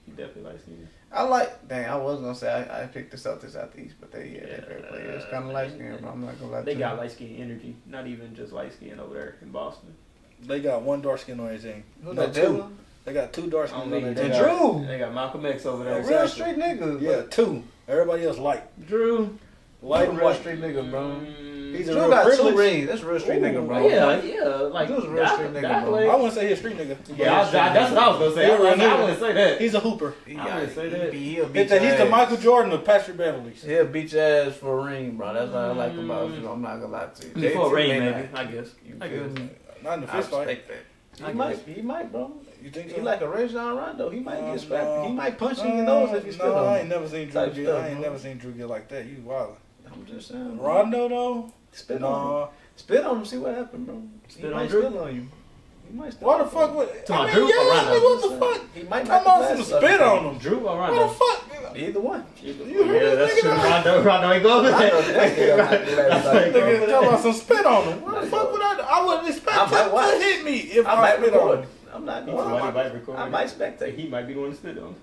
He definitely light skin. I like. Dang, I was gonna say I picked the Celtics out the East, but they they're fair players. Kind of light skin, but I'm not gonna lie to They you. got light skin energy. Not even just light skin over there in Boston. They got one dark skin on their team. Who No, that 2. Dylan? They got 2 dark skins on their And team. Drew. They got Malcolm X over A there. real Exactly. street nigga. Yeah, 2. Everybody else light. Drew. Light Drew and real white. street nigga, bro. He's a Drew real got 2 privilege. rings. That's a real street nigga, bro. Yeah, like Drew's a real street nigga, bro. I wouldn't say he's a street nigga. Yeah, that's what I was gonna say. He a real I nigga. wouldn't say that. He's a hooper. I would say that. He'll beat He's your the ass. Michael Jordan of Patrick Beverly's. He'll beat your ass for a ring, bro. That's what I like about you. I'm not gonna lie to you. Before JT rain, may maybe. not. I guess. You I feel guess. me? Not in the I fist fight. respect that. I He might, bro. You think so? He like a Rajon Rondo. He might get scrapped. No. He might punch you in your nose if you spit No, on I him. ain't never seen Drew Type get. stuff, I ain't bro. never seen Drew get like that. You wild. I'm just saying. bro. Rondo though. Spit on him. No. Spit on him. See what happens, bro. Spit he on might Drew? spill on you. He might spill Why the on fuck you. would? To my I mean, Drew or yeah, Rondo? nigga, what the fuck? He might Come knock on, the some glasses off spit your on face. him. Drew or What the Rondo? fuck? Either one. You heard Yeah, this that's nigga true. now? Rondo ain't going I know that nigga knock the glasses off your Nigga, face. talking about some spit on him. What the fuck would I do? I wouldn't expect I might him watch. to hit me if I I might spit on record. him. I'm not He going might record. I might spectate. He might be the one to spit on.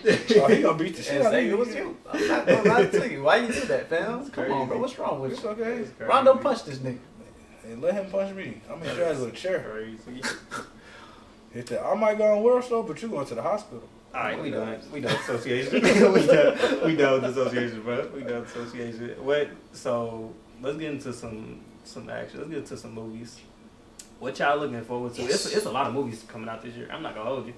Oh, he gonna beat the shit And out of say you. it was you. I'm not gonna lie to you. Why you do that, fam? Come crazy. on, bro. What's wrong with It's you? okay. Rondo punched this nigga. and let him punch me. I'm in charge with a chair. Crazy. He said, I might go on World Store, but you going to the hospital. All right, we done association. we done with association, bro. We done association. What? So let's get into some action. Let's get into some movies. What y'all looking forward to? It's a lot of movies coming out this year. I'm not gonna hold you.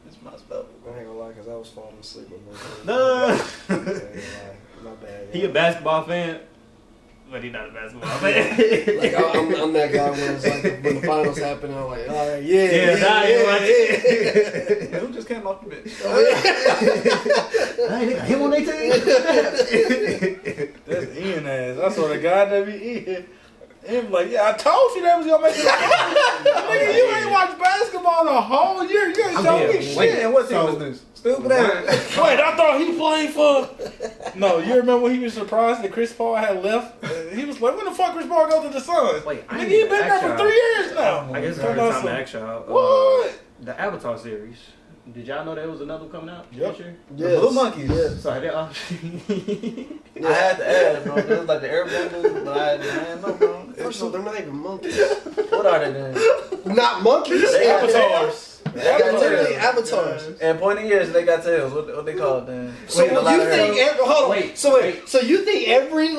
It's my stuff. I ain't gonna lie, because I was falling asleep with No. My bad. He a basketball fan, but he not a basketball fan. Like, I'm that guy when it's like when the finals happen, I'm like, all right, yeah. Who just came off the bench? Hey, they got him on their team. That's Ian ass. I saw the guy that be Ian. Him like, yeah, I told you that was gonna make it. Nigga, you ain't watched basketball the whole year. You ain't told me shit. And what team was this? Stupid ass. Wait, I thought he played for. No, you remember when he was surprised that Chris Paul had left? He was like, when the fuck Chris Paul go to the Suns? Wait, Nigga, he been there for 3 years now. I guess it's time to ask y'all. What? The Avatar series. Did y'all know there was another one coming out Yep. this year? The Blue Monkeys. Yes. So have y'all? I had to ask, bro. It was like the airbenders, but I didn't know, bro. First of all, they're not even monkeys. What are they then? Not monkeys? They got Avatars. They got literally avatars. And pointy ears, they got tails. What they call it then? So Wait, a lot you of think hair. hold on. Wait, So you think every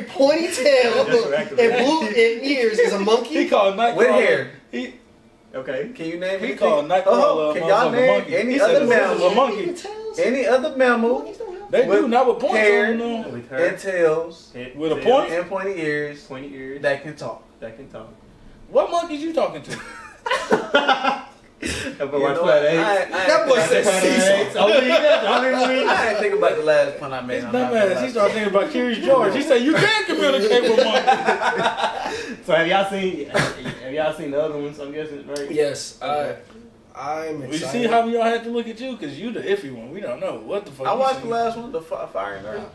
pointy tail and blue ears is a He monkey? called Nightcrawler. With hair. Okay. Can you name He anything? called Nightcrawler. Can y'all name monkey. any He other said this mammal? is a monkey. Any other mammal They do not with points hair on them. With and tails With a point? and pointy ears Pointy ears. that can talk? That can talk. What monkeys you talking to? That boy You watch know Planet what? Eight. That boy said Planet seesaw. Eight. Only that. Only I didn't think about the last pun I made. His I'm dumb not gonna ass. He lie. started thinking about Curious George. He said, you can communicate with monkeys. So have y'all seen the other ones? I'm guessing, right? Yes, Okay. I'm You excited. see how y'all had to look at you? Because you the iffy one. We don't know. What the fuck I you watched seen? the last one, the Fire and Earth.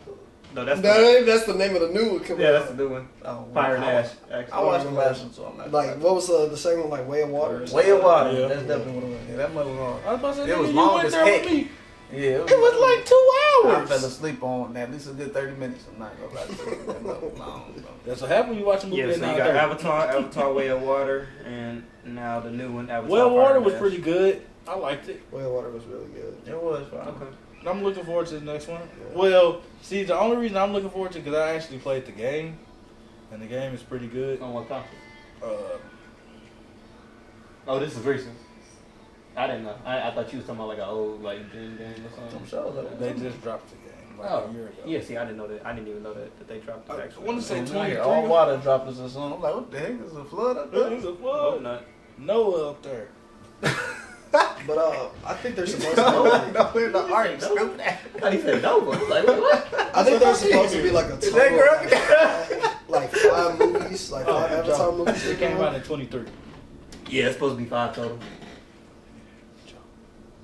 No, that's That's the name of the new one. yeah, that's the new one. Oh, Fire and I Ash. Actually. I watched the last one, so I'm not. Like, what was the second one? Like, Way of Water? Way of Water. Yeah. That's definitely what it was. Yeah, that mother was hard. I was about to say, It was nigga, long you went as there heck. with me. Yeah, It was like 2 I hours. fell asleep on at least a good 30 minutes. I'm not gonna lie to you. That mother was long, bro. That's what happened when you watch a movie Yeah, at so you got 9:30. Avatar, Way of Water, and now the new one, Avatar. Well, Fire Water and was Ash. pretty good. I liked it. Way of Water was really good. It was fine. Okay. I'm looking forward to the next one. Well, see, the only reason I'm looking forward to it because I actually played the game, and the game is pretty good. On what console? Uh, Oh, this is recent. I didn't know. I thought you was talking about like an old like game or something. I'm sure that they just dropped the game like Oh, a year ago. yeah. See, I didn't know that. I didn't even know that they dropped it. I Actually, wanna say I 23. hear all water droplets or something. I'm like, what the heck? Is a flood up there? There's a Oh, flood. not. Noah up there. But I think they're supposed to No, be no, in the art, stupid ass. I thought he said no, but I was like, what? I think they're supposed to be like a Is that total correct? like 5 movies, like 5 Avatar movies. It came out in 23. Yeah, it's supposed to be 5 total.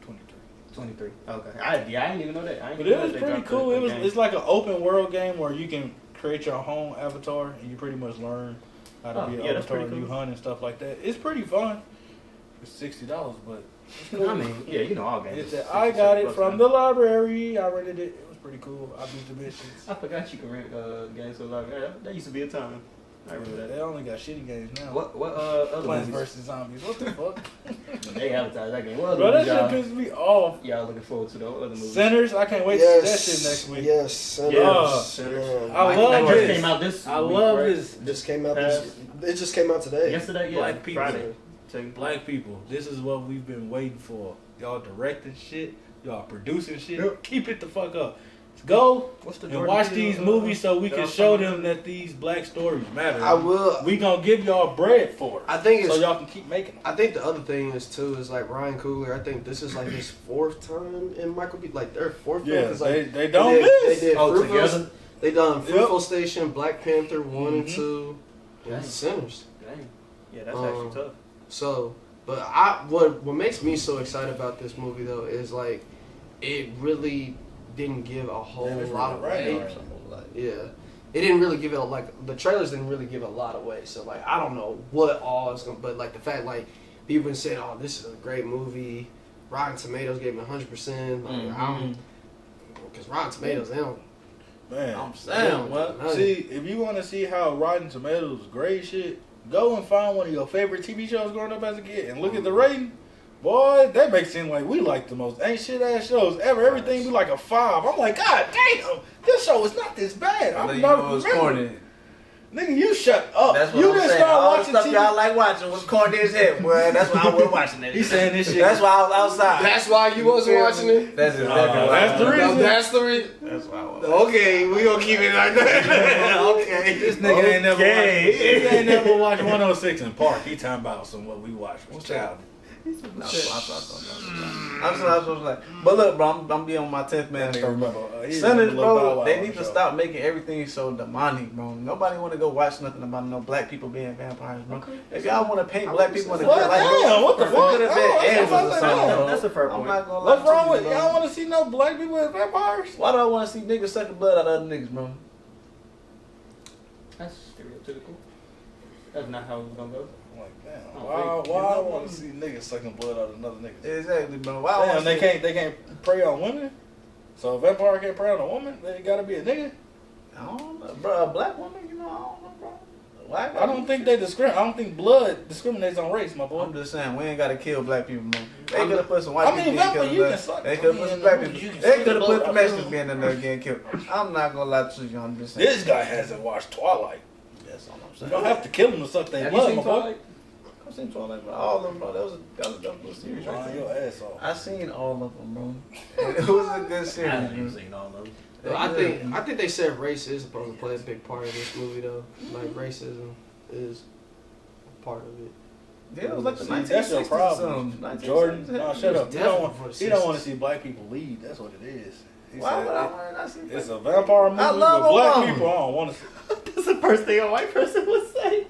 23. 23. Okay. I didn't even know that. I didn't But even it know was they pretty dropped cool. the It's game. like an open world game where you can create your own avatar and you pretty much learn how to Oh, be an yeah, that's avatar pretty and you cool. hunt and stuff like that. It's pretty fun. It's $60, but I mean, yeah, you know all games. it's I got it from the library. I rented it. It was pretty cool. I beat the bitches. I forgot you could rent games for live. That used to be a time. I remember They that. only got shitty games now. What other Plants movies? vs Zombies. What the fuck? They advertised that game. What other Bro, that movies shit pisses me off. y'all looking forward to? The other movies? Sinners. I can't wait to see that shit next week. Yes, Sinners. Yeah. Sinners. I That love just this. came out this. I week, love right? this. Just came out this. It just came out today. Yesterday, yeah. Black people. Friday. Black people, this is what we've been waiting for. Y'all directing shit, y'all producing shit. Yep. Keep it the fuck up. Let's go What's the and Jordan watch Peele, these movies so we that can I'm show talking them that these black stories matter. I will. We gonna give y'all bread for it, I think so it's. y'all can keep making them. I think the other thing is too is like Ryan Coogler. I think this is like his 4th time in Michael B. Like their 4th film. Yeah, 'cause, like, they don't they miss. did Oh, Fruitvale- together? They done Fruitful Station, Black Panther 1 and Mhm. 2, and Dang. Sinners. Dang. Yeah, that's Um, actually tough. So, but what makes me so excited about this movie though is like it really didn't give a whole Yeah, it's lot really away. right. Yeah, it didn't really give it like the trailers didn't really give a lot away. So like I don't know what all is gonna, but like the fact like people been saying, oh, this is a great movie. Rotten Tomatoes gave it 100%. Like, I don't, because Rotten Tomatoes they don't. Man, I'm saying, what? See, if you want to see how Rotten Tomatoes grade shit, go and find one of your favorite TV shows growing up as a kid and look at the rating. Boy, that makes it seem like we like the most ain't shit ass shows ever. Everything be like a 5. I'm like, God damn, this show is not this bad. I'm not corny. Nigga, you shut up. That's what you I'm didn't saying. start All the watching stuff TV. y'all like watching was corny as hell, boy. That's why I was watching it. He's saying this shit. That's why I was outside. That's why you wasn't watching it? That's exactly why. That's the reason. That's the reason. That's why I was. Okay, we gonna keep it like that. Okay. This nigga ain't never watched 106 in Park. He talking about some what we watched. What's that? I'm like, but look, bro, I'm be on my 10th man. Senators, bro, they need to stop making everything so demonic, bro. Nobody want to go watch nothing about no black people being vampires, bro. If y'all want to paint black people in the what? like, Damn, what the fuck? That's a fair I'm point. not gonna lie. What's wrong with y'all? Want to see no black people as vampires? Why do I want to see niggas sucking blood out of other niggas, bro? That's stereotypical. That's not how it's gonna go. I'm like, damn. Why I want to see niggas sucking blood out of another nigga? Exactly, bro. Why Damn, they can't prey on women. So a vampire can't prey on a woman. They gotta be a nigga. I don't know, bro. A black woman, you know, I don't know, bro. Why? I don't think they discriminate. I don't think blood discriminates on race, my boy. I'm just saying, we ain't gotta kill black people, man. They could have put some white people vampire, getting you killed. can suck. They could have put some black people. They could have put the Mexicans being in there getting killed. I'm not gonna lie to you. I'm just saying. This guy hasn't watched Twilight. That's all I'm You saying. don't have to kill him to suck their Have you blood, seen my boy. Twilight? I've seen Twilight, bro. All of them, bro. That was a dope little series right Lying there. your ass off. I seen all of them, bro. It was a good series. I haven't even bro. seen all of them. I think they said race is supposed to play a big part of this movie though. Like racism is part of it. Yeah, it was like the See, 1960s. that's your problem, 1960s. Jordan. No, shut up. He definitely don't want to see black people lead. That's what it is. He Why said would I want to see it's a vampire movie, I love but black Obama. people I don't want to see. That's the first thing a white person would say.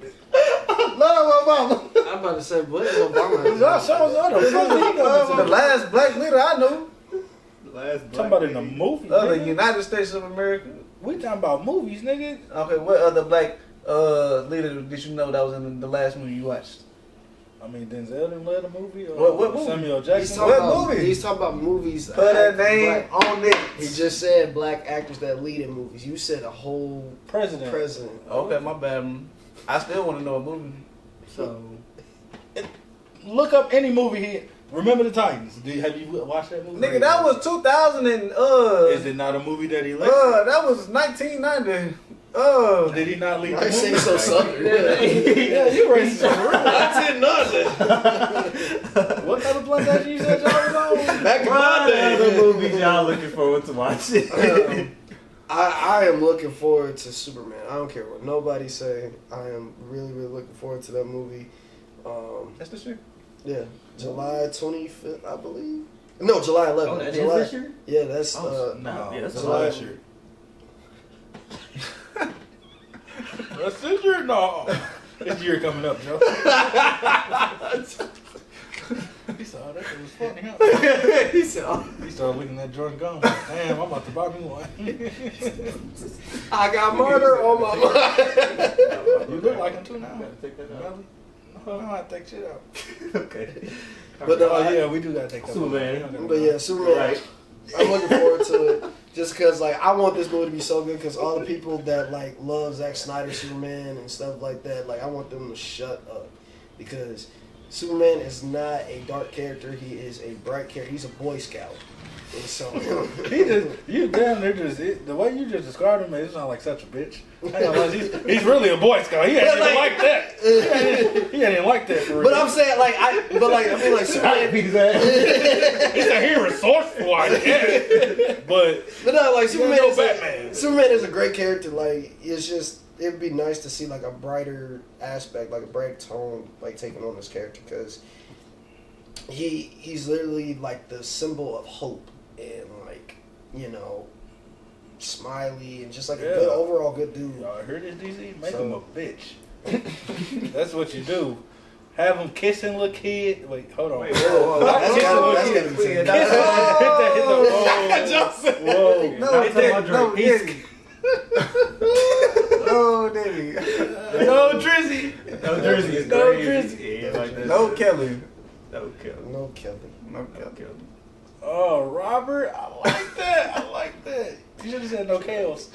Love Obama. I'm about to say, what is Obama? Y'all show us how the fuck he The going last black leader I knew, Talking about in the movie. the nigga. United States of America. We talking about movies, nigga. Okay, what other black leader did you know that was in the last movie you watched? I mean, Denzel didn't led a movie. Or What movie? Samuel He's Jackson. talking, What about, movie? he's talking about movies. Put that name black- on it. He just said black actors that lead in movies. You said a whole President. president. Okay, my bad. I still want to know a movie. So, Look up any movie he. Remember the Titans. Have you watched that movie? Nigga, that was 2000 and Is it not a movie that he led? that was 1990. Did he not lead the I say movie? so southern. Yeah, you racist. I did nothing. What kind of plantation you said y'all was on? Back in what my day. other movies y'all looking forward to watching? I am looking forward to Superman. I don't care what nobody say. I am really, really looking forward to that movie. That's the shit. Yeah, July 25th, I believe. No, July 11th. Oh, that is July, this year? Yeah, that's No, yeah, that's July. Last year. That's this year? No. This year coming up, Joe. He saw that. It was funny, huh? He said, oh, He started looking at Jordan Gum. Damn, I'm about to buy me one. I got murder on my mind. You look like him too now. Gotta take that out. Really? No, I take shit out. Okay. But Oh yeah, we do gotta take that. Superman. But yeah, Superman. Right. I'm looking forward to it just because like I want this movie to be so good because all the people that like love Zack Snyder Superman and stuff like that, like I want them to shut up because Superman is not a dark character. He is a bright character. He's a Boy Scout. And so He just, you damn near just, the way you just described him, it's not like such a bitch. I ain't gonna lie, he's really a Boy Scout. He ain't even like that. He ain't even like that for real. but I'm saying like I feel like Superman. beat his ass. He said he resourceful, I guess. But No, like Superman Superman is Batman. Superman is a great character. Like it's just it'd be nice to see like a brighter aspect, like a bright tone, like taking on this character because he's literally like the symbol of hope and like smiley and just like a good overall good dude. Y'all heard this, DC? Make So- him a bitch. That's what you do. Have him kissing little kid. Wait, hold on. Whoa, That's that's gotta- gotta that's be Kiss taken him. down. Hit the Whoa. No, Hit that- no, he's- Diddy. No, Diddy. No Drizzy. No Jersey is No crazy. Drizzy. Yeah, like that No shit. Kelly. No Kelly. No Kelly. No Kelly. Oh, Robert, I like that. I like that. You should have said no chaos.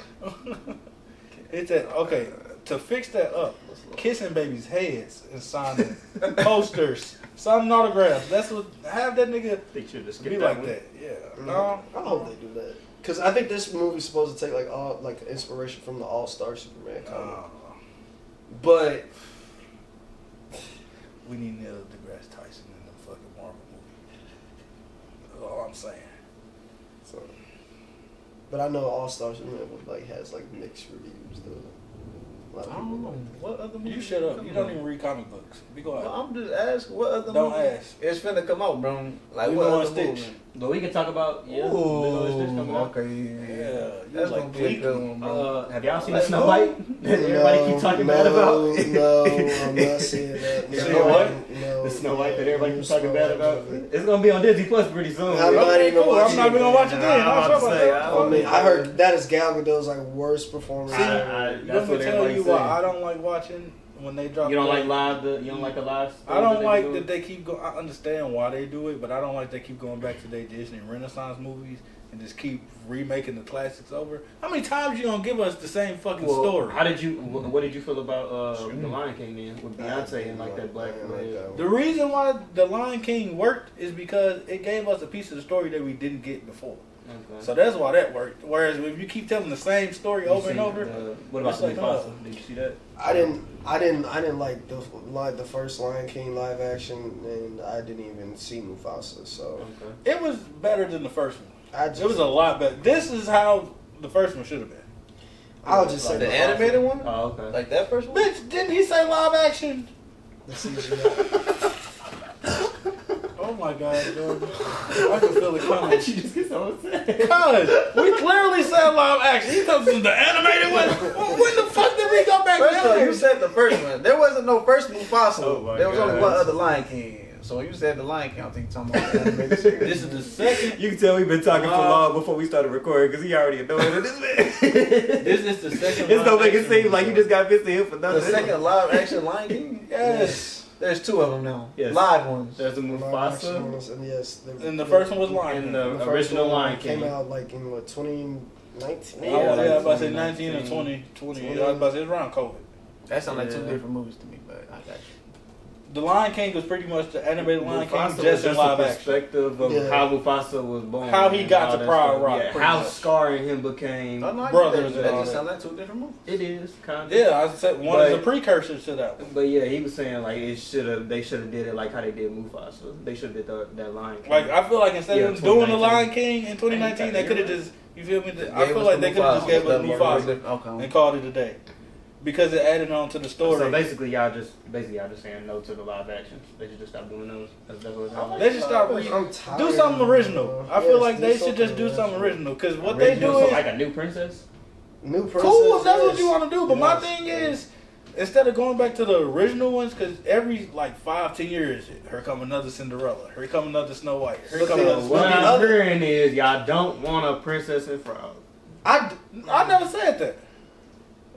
It's that okay. To fix that up, kissing babies' heads and signing posters, signing autographs. That's what have that nigga They should just be like that. Yeah. No. I hope they do that because I think this movie's supposed to take like inspiration from the All-Star Superman comic. But We need Neil deGrasse Tyson in the fucking Marvel movie. That's all I'm saying. so, but I know All-Star Superman has like mixed reviews though. A lot of I people don't know. like it. What other movie? You shut up. You don't even read comic books. Be quiet. Well, I'm just asking what other Don't movie ask. it's finna come out, bro. Like We what know other Stitch. movie? But we can talk about Lilo and Stitch coming out. Okay, Yeah, that's you gonna like be a good one, bro. Have y'all seen Let's Snow go. White? That everybody keep talking bad about. No, I'm not seeing that. You No, see what? No, The Snow White that everybody keeps Snow talking bad White about. movie. It's gonna be on Disney Plus pretty soon. I'm not Okay, even cool. watching I'm not even gonna watch it Nah, then. I'm I'll about talk to about say, that. I mean, I heard that is Gal Gadot's like worst performance. I- ever. You that's want me what to tell everybody you say. why I don't like watching when they drop. You don't the- like live? You don't like the live? I don't stories like do? that they keep going. I understand why they do it, but I don't like they keep going back to their Disney Renaissance movies and just keep remaking the classics over. How many times you gonna give us the same fucking Well, story? How did you? What did you feel about the Lion King then with Beyonce and like that black? I didn't like that one. The reason why the Lion King worked is because it gave us a piece of the story that we didn't get before. Okay. So that's why that worked. Whereas if you keep telling the same story You over and seen over, what about it's the like, Mufasa? Did you see that? I didn't like the first Lion King live action, and I didn't even see Mufasa. So Okay. it was better than the first one. it It was a lot better. This is how the first one should have been. I'll just say The Mufasa. animated one? Oh, okay. Like that first one? Bitch, didn't he say live action? The CGI. Oh my God, Jordan. I can feel it coming. you just get so upset? Cuz, we clearly said live action. He comes from the animated one. When the fuck did we go back First of all, there? you said the first one. There wasn't no first Mufasa. Oh my there was only God. one other Lion King. So when you said the Lion King, I think you're talking about the animated series. This is the second. You can tell we've been talking for long before we started recording because he already annoyed at this man. This is the second. It's gonna make it live seem action like you just got pissed at him for The nothing. second live action Lion King? Yes. There's two of them now. Yes. Live ones. There's a Live action Mufasa ones, and yes, And the first one was Lion and King. the first original one Lion King. came out like in what 2019. Yeah, I was like about to say 2019. 19 and 20. I was about to say it's around COVID. That sounds like two Yeah. different movies to me, but I got you. The Lion King was pretty much the animated Lion King, Mufasa just in was live the action. perspective of Yeah. how Mufasa was born. How he and got all to that Pride stuff. Rock, Yeah, pretty how much. scarring him became. Oh, no, I get Brothers that. and That all just that. sound like two different movies. It is kind of. Yeah, I said one is a But- precursor to that one. But yeah, he was saying like they should have did it like how they did Mufasa. They should have did that Lion King. Like I feel like instead Yeah, of them doing the 2019. Lion King in 2019, they could have just you feel me? I Gave feel us like the they could have just Mufasa. gave us That more Mufasa Okay. and called it a day because it added on to the story. So basically, y'all just saying no to the live actions. They should just stop doing those. That's what it's all. They should start I'm tired, do something original. bro. I feel Yes, like they should just do original. something original because what they do Original, so is like a new princess. New princess. cool if that's what yes. you want to do. But my Yes. thing is, instead of going back to the original ones, because every like 5-10 years, here come another Cinderella, here come another Snow White, here But come the- another. What Snoopy. I'm hearing is y'all don't want a princess and frog. I never said that.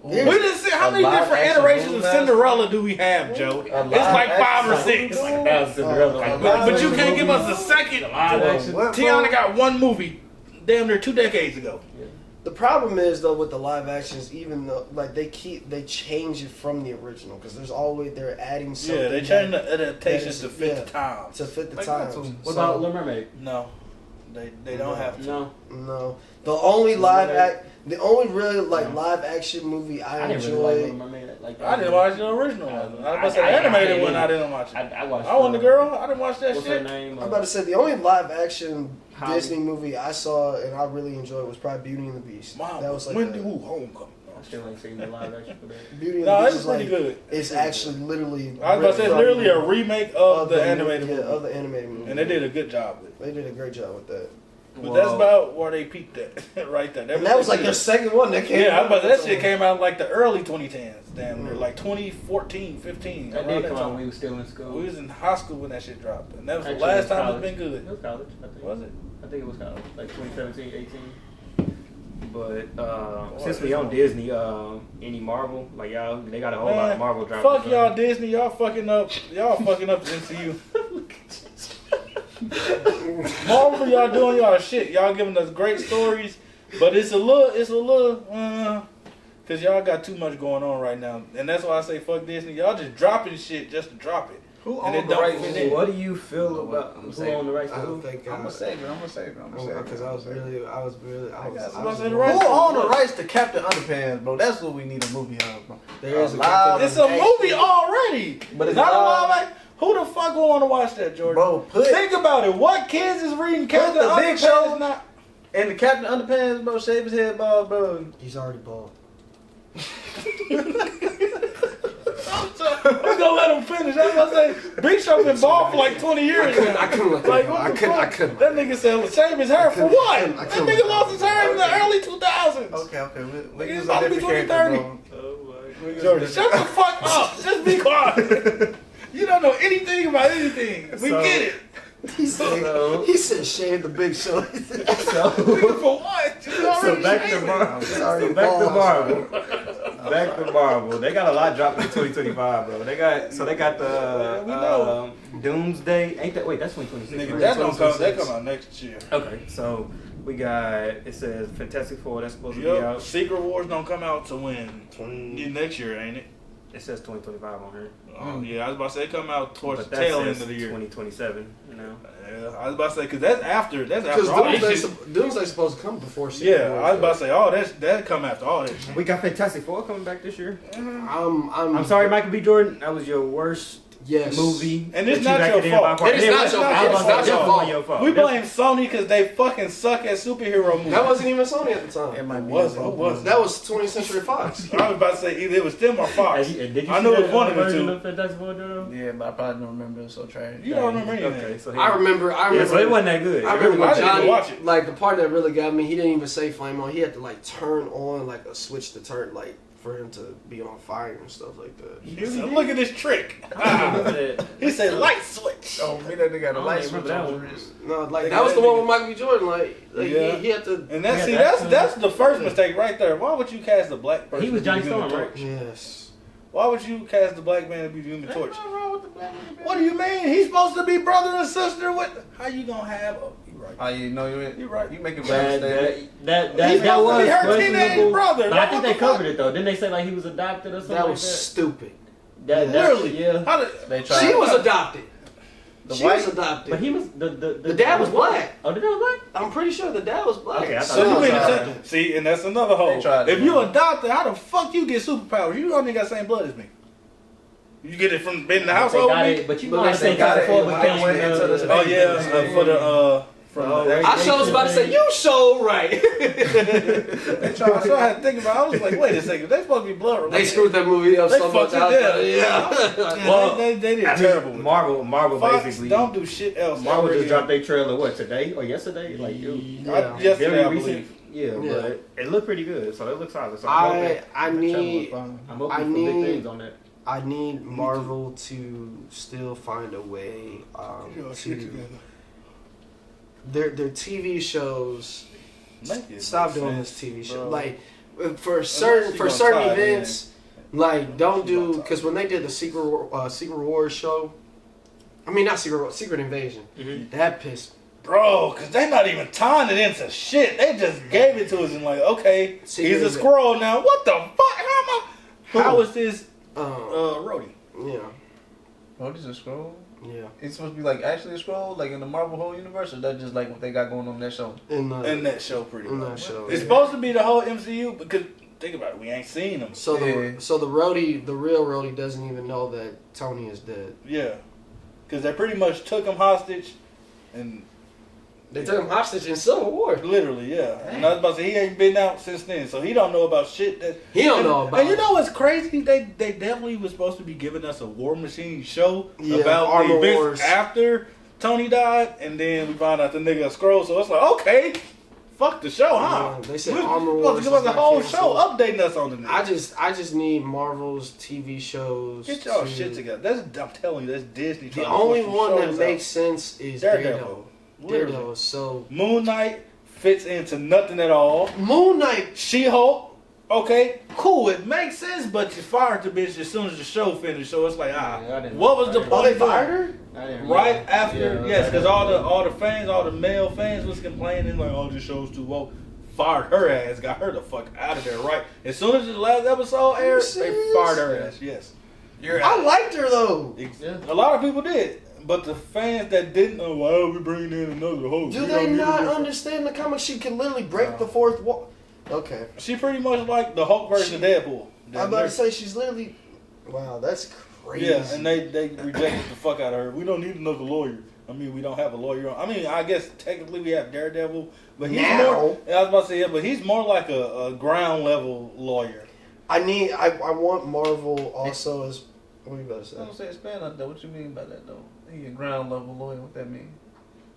There's- We didn't see how A many live different action iterations Blue of Master? Cinderella do we have, Joe? It's live like 5 or action 6. Blue Master? That was Cinderella. Oh, But you can't give us a second. The live action. What, bro? Tiana got one movie, damn near 2 decades ago. The problem is though with the live actions, even though like they change it from the original because they're adding something. Yeah, they changed the adaptations that to is- fit yeah. the times. to fit the Like times. that too. What So, about Little Mermaid? No, they don't have to. No, No, the only the only really like live action movie I I didn't really like Little enjoyed. Mermaid. Like I didn't watch the original one. I was about to say I the animated didn't one. I either. didn't watch it. I watched. I wasn't the girl. I didn't watch that What's shit. her name? I'm about to say the only live action Holly. Disney movie I saw and I really enjoyed was probably Beauty and the Beast. Mom, That was like Wendy the- Wu Homecoming. I still ain't seen the live action for that. Beauty and No, the Beast it's is pretty like good. it's actually literally. I was about to say it's from- literally a remake of the animated yeah, movie, of the animated movie. and they did a good job with it. They did a great job with that. But that's about where they peaked at, right there. And that was like their second one that came. Yeah, out. but that shit came out like the early 2010s, damn near, like 2014, 15. That around did that come out time. when we was still in school. We was in high school when that shit dropped, and that was Actually, the last it was time college. it's been It good. was college, I think. Was it? I think it was college, like 2017, 18. But since we on Disney, any Marvel, like y'all, they got a whole lot of Marvel dropping. Fuck y'all Disney, y'all fucking up the MCU. Marvel, y'all doing y'all shit. Y'all giving us great stories, but it's a little, cause y'all got too much going on right now, and that's why I say fuck Disney. Y'all just dropping shit just to drop it. Who and owns the rights? What do you feel about who on the rights? I don't think I'm gonna save it. because I was really. Who own the rights to Captain Underpants, bro? That's what we need a movie of, bro. There is a live- It's a movie already, But it's not a live. live act. Who the fuck will want to watch that, Jordan? Bro, Think about it. What kids is reading Captain the Big Underpants? Show. Not. And the Captain Underpants, bro, shave his head bald, bro. He's already bald. I'm gonna let him finish. I was gonna say, Big Show been bald for like 20 years now. I couldn't let Like, that go. what I the couldn't. fuck? I couldn't. That nigga said, shave his hair for what? I That couldn't. nigga lost his hair in the early 2000s. Okay. We It's use about a to be different character, 2030. bro. Jordan, shut the fuck up. Just be quiet. You don't know anything about anything. We get it. He said shave the Big Show. Nigga, for what? You So already back to shaving. Marvel. Sorry, Back to balls. Marvel. Back to Marvel. They got a lot dropping in 2025, bro. They got the Doomsday. Ain't that? Wait, that's 2026. Nigga, right? that's gonna come. That come out next year. Okay, so we got, it says Fantastic Four. That's supposed to be Yup. out. Secret Wars don't come out to when? Next year, ain't it? It says 2025 on here. Yeah, I was about to say it come out towards But the that tail says end of the year. 2027. You know. Yeah, I was about to say because that's after Because all that shit. Doomsday's supposed to come before Secret Yeah, Wars, I was about to say all that come after all that shit. We got Fantastic Four coming back this year. I'm I'm sorry, Michael B. Jordan. That was your worst movie. And it's that not you your acted in fault. by far. It is not your fault. I was It's gonna not say, your that fault. wasn't your fault. We blame Sony because they fucking suck at superhero movies. That wasn't even Sony at the time. It might be. Was it? Who was it? That was 20th Century Fox. I was about to say either it was them or Fox. Did you I see know that it's one of the version two. of Fantastic Four, Jordan? Yeah, but I probably don't remember. It's so trash. You don't remember anything. Okay, so I remember. Yeah, so it wasn't that good. I remember I when didn't even Johnny, watch it. like the part that really got me, he didn't even say flame on. He had to like turn on like a switch to turn like for him to be on fire and stuff like that. He said, look at this trick. that. He said light switch. Oh, me that nigga got a I light don't switch remember on that his one. wrist. No, like Nigga, that was the that one nigga- with Michael B. Jordan. Like Yeah. he had to. And that's Yeah, that's the first mistake right there. Why would you cast a black person? He was to be Johnny the Human Storm, right? Torch? Yes. Why would you cast the black man to be the Human Torch? What's wrong with the black man? What do you mean? He's supposed to be brother and sister. What? How you gonna have? Oh, you right. Oh, you know You right. You make a bad mistake. That He's supposed to was be her teenage questionable. brother. But I think What they the fuck? covered it though. Didn't they say like he was adopted or something That like was that? stupid. That Literally. yeah. How did, They tried. She was adopted. The She white- was adopted. But he was the dad was black. Oh, the dad was black. I'm pretty sure the dad was black. Okay, I thought so you was mean to tried. tell- see, and that's another hole. They tried If it, you man. adopted, how the fuck you get superpowers? You don't even got the same blood as me. You get it from being in the They household got with me? it, but you But know how they say got got it it in became black women into the Oh yeah, for the from I sure was about to say, you so right. They tried, so I had to think about it. I was like, wait a second, they supposed to be blood related. They screwed that movie up They so much fucked it out up. there. Yeah. Yeah, Well, they did I terrible. mean, with Marvel Fox basically don't do shit else. Marvel ever just dropped again. their trailer what today or yesterday? Like you Yeah. Yesterday, very I recent. believe. Yeah, Yeah. but it looked pretty good. So it looks solid. So I I'm need hoping I for big need- things on that. I need Marvel to still find a way to their TV shows. Make it Stop make doing sense, this TV show. bro. Like for certain you gonna certain tie it in. events, like don't You gonna do tie it. because when they did the Secret Wars show, I mean not Secret Invasion. That pissed. Bro, because they not even tying it into shit. They just gave it to us and like, okay, Secret he's a Invasion. squirrel now. What the fuck? How is this Um, Rhodey? yeah, Oh, this is a scroll. yeah. It's supposed to be like actually a scroll, like in the Marvel whole universe, or that just like what they got going on that show? In In that show, pretty in much. that show, It's yeah. supposed to be the whole MCU because think about it, we ain't seen them. So Yeah. the Rhodey, the real Rhodey, doesn't even know that Tony is dead. Yeah, because they pretty much took him hostage, and They took him hostage in Civil War. literally, yeah. And I was about to say he ain't been out since then, so he don't know about shit that He don't know about. And you know what's crazy? They definitely was supposed to be giving us a War Machine show Yeah, about Armor the events Wars. after Tony died, and then we found out the nigga a scroll. So it's like, okay, fuck the show, huh? Yeah, they said we Armor supposed Wars to give us is a not whole canceled. show updating us on the nigga. I just need Marvel's TV shows. Get y'all to- shit together. I'm telling you, that's Disney. The trying to only push some one that shows makes out. sense is Daredevil. Literally. Daredevil. So Moon Knight fits into nothing at all. Moon Knight. She-Hulk Okay, cool, it makes sense, but you fired the bitch as soon as the show finished, so it's like, what was the point? Oh, they fired her? Right after, yes, because all the fans, all the male fans was complaining, like, oh, this show's too woke. Fired her ass, got her the fuck out of there, right? As soon as the last episode aired, they fired her ass, yes. I liked her, though. A lot of people did. But the fans that didn't know, why are we bringing in another host? Do they not understand the comic? She can literally break the fourth wall. Okay. She pretty much like the Hulk version of Deadpool. I'm about to say she's literally. Wow, that's crazy. Yeah, and they rejected the fuck out of her. We don't need another lawyer. I mean, we don't have a lawyer. I mean, I guess technically we have Daredevil, but he's more. I was about to say, yeah, but he's more like a ground level lawyer. I want Marvel also as. What are you about to say? I don't say expand on that. What you mean by that though? He a ground level lawyer. What that mean?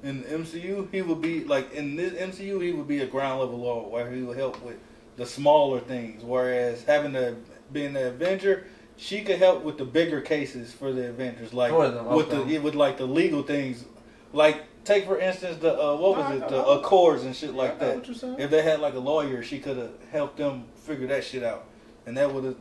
In the MCU, he would be like in this MCU, he would be a ground level lawyer where he would help with the smaller things. Whereas being the Avenger, she could help with the bigger cases for the Avengers, like with like the legal things. Like take for instance the the Accords and shit like that. If they had like a lawyer, she could have helped them figure that shit out, and that would have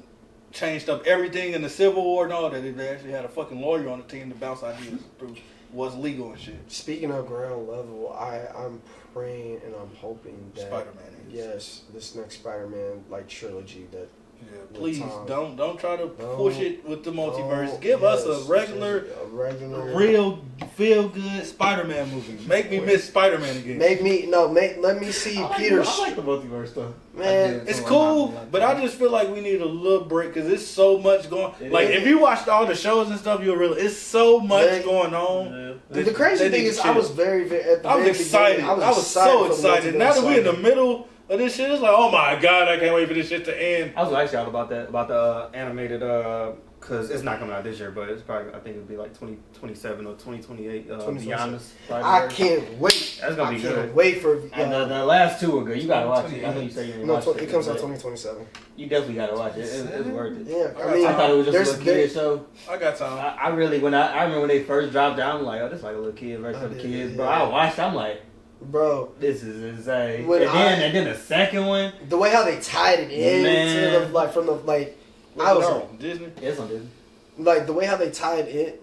changed up everything in the Civil War and all that. If they actually had a fucking lawyer on the team to bounce ideas through what's legal and shit. Speaking of ground level, I'm praying and I'm hoping that Spider-Man is. Yes, this next Spider-Man like trilogy that. Yeah, please don't try to push it with the multiverse. Give us a regular, real feel good Spider-Man movie. Make me miss Spider-Man again. Let me see Peter. I like the multiverse stuff. Man, it's cool, but I just feel like we need a little break because it's so much going. Like if you watched all the shows and stuff, you'll realize it's so much going on. Yeah. The crazy thing is, I was very I was excited. I was so excited. Now that we're in the middle of this shit, it's like, oh my god, I can't wait for this shit to end. I was gonna ask y'all about that, about the animated, because it's not coming out this year, but it's probably, I think it'll be like 2027 or 2028. Beyond the Spider-Verse. I can't wait. That's gonna be good. I can't wait for. And the last two are good. You gotta watch it. I know you say you didn't watch it. It comes out 2027. You definitely gotta watch it. It's worth it. Yeah, I thought it was just a little kid show. I got time. I really, I remember when they first dropped out, I'm like, oh, this is like a little kid version for the kids, bro. I watched, I'm like, bro, this is insane. And then the second one, the way how they tied it in to the I was on Disney. Yeah, it's on Disney. Like the way how they tied it.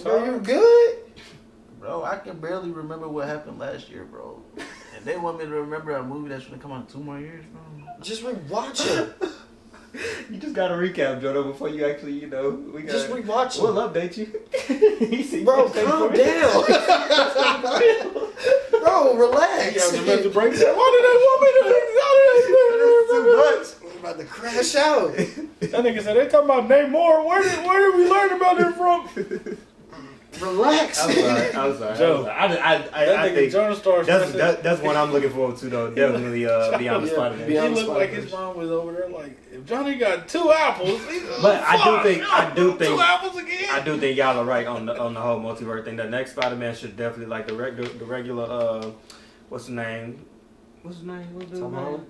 Bro, you good? Bro, I can barely remember what happened last year, bro. And they want me to remember a movie that's gonna come out in 2 more years, bro. Just rewatch it. You just gotta recap, Jordo, before you actually, just rewatch it. We'll update you. Bro, calm down. Bro, relax. You have to break that. Why did they want me to? Too much. I'm about to crash out. That nigga said they talking about Namor. Where did we learn about him from? Relax. I'm sorry. Joe, I think that's one I'm looking forward to though. Definitely Beyond the Spider-Man. He looked like his mom was over there like, if Johnny got 2 apples, but I do think 2 apples again. I do think y'all are right on the whole multiverse thing. The next Spider-Man should definitely like the regular what's his name? Tom Holland.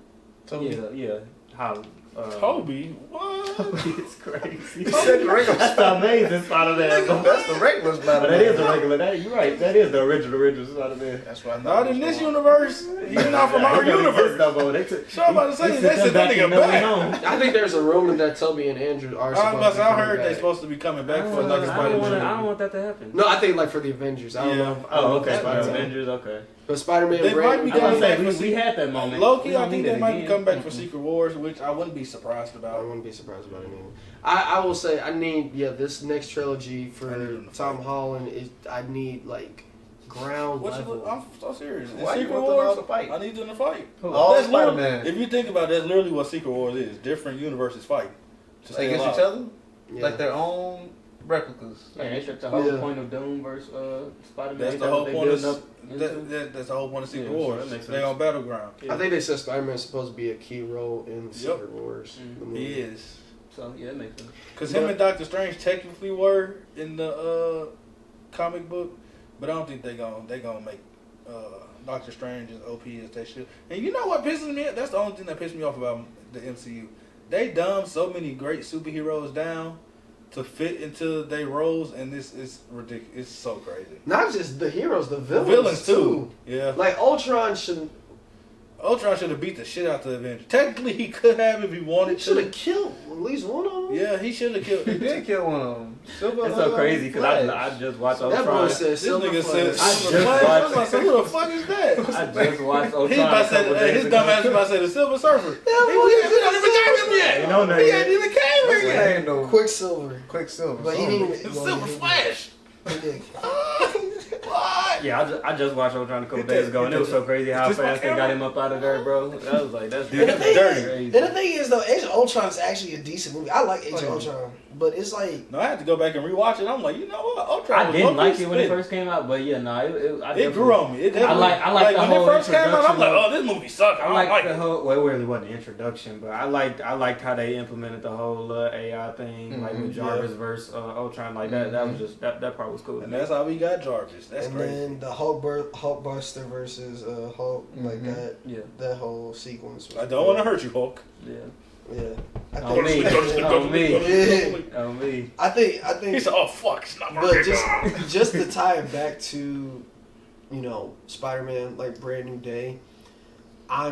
Yeah. Holland. Toby? What? It's crazy. You said the regular. That's the amazing Spider-Man. That's the regular Spider-Man. But that is the regular. You're right. That is the original Spider-Man. That's why. Not in this universe. He's not from our universe. So I'm about to say they said that nigga back. I think there's a rumor that Toby and Andrew are. I heard they're supposed to be coming back for like a Spider-Man. I don't want that to happen. No, I think like for the Avengers. I don't know. Oh, okay. Avengers. Okay. But Spider-Man, they might be coming back. We had that moment. Loki, I think they might be coming back for Secret Wars, which I wouldn't be surprised about. I wouldn't be surprised about it either. I will say I need this next trilogy for Tom Holland I need like ground level. I'm so serious. Why Secret you want Wars, them to fight? I need them to fight. All Spider-Man. If you think about it, that's literally what Secret Wars is. Different universes fight. Against each other? Yeah. Like their own replicas. Yeah, they took the whole point of Doom versus Spider-Man. That's the whole point that's the whole point of Secret Wars. They're on Battleground. I think they said Spider-Man is supposed to be a key role in Secret Wars. Mm-hmm. He is. So yeah, that makes sense. Because him and Doctor Strange technically were in the comic book, but I don't think they gonna make Doctor Strange as OP as they should. And you know what pisses me off? That's the only thing that pissed me off about the MCU. They dumbed so many great superheroes down to fit into their roles, and this is ridiculous. It's so crazy. Not just the heroes, the villains too. Yeah. Like Ultron should. Ultron should have beat the shit out the Avengers. Technically, he could have if he wanted Should to. have killed at least one of them. Yeah, he should have killed. He did kill one of them. It's so crazy because I just watched That boy Ultron. said This Silver nigga Flash. said, I Silver just Flash. I was watched- like, who the fuck is that? I just watched Ultron. He's about to say, his dumb ass about to say the Silver Surfer. He don't even came him yet. He don't know He yet. ain't even came here yet. Ain't no Quicksilver. Quicksilver. But he didn't It's even. Silver Flash. He did. What? Yeah, I just watched Ultron a couple days ago, and it was so crazy how Is this my fast they got camera? him up out of there, bro. That was like, that's Dude, And the thing dirty. is, and the thing is though, Age of Ultron is actually a decent movie. I like Age of Ultron, but it's like No, I had to go back and rewatch it. I'm like, you know what? Ultron I was didn't low-key like it when it spitting. first came out, but yeah, It grew on me. It I like the when whole it first came out, I'm like, introduction oh, this movie sucks. I I don't like like the it. whole. Well, it really wasn't an introduction, but I liked how they implemented the whole AI thing, like with Jarvis versus Ultron. Like that was just that part was cool. And that's how we got Jarvis. That's and crazy. then the Hulkbuster versus Hulk, like that. Yeah, that whole sequence. Was I don't want to hurt you, Hulk. yeah. Yeah, I On me, think. on me, Yeah. on me. I think. He said, oh, fuck, it's not But working. just to tie it back to, Spider-Man, like Brand New Day, I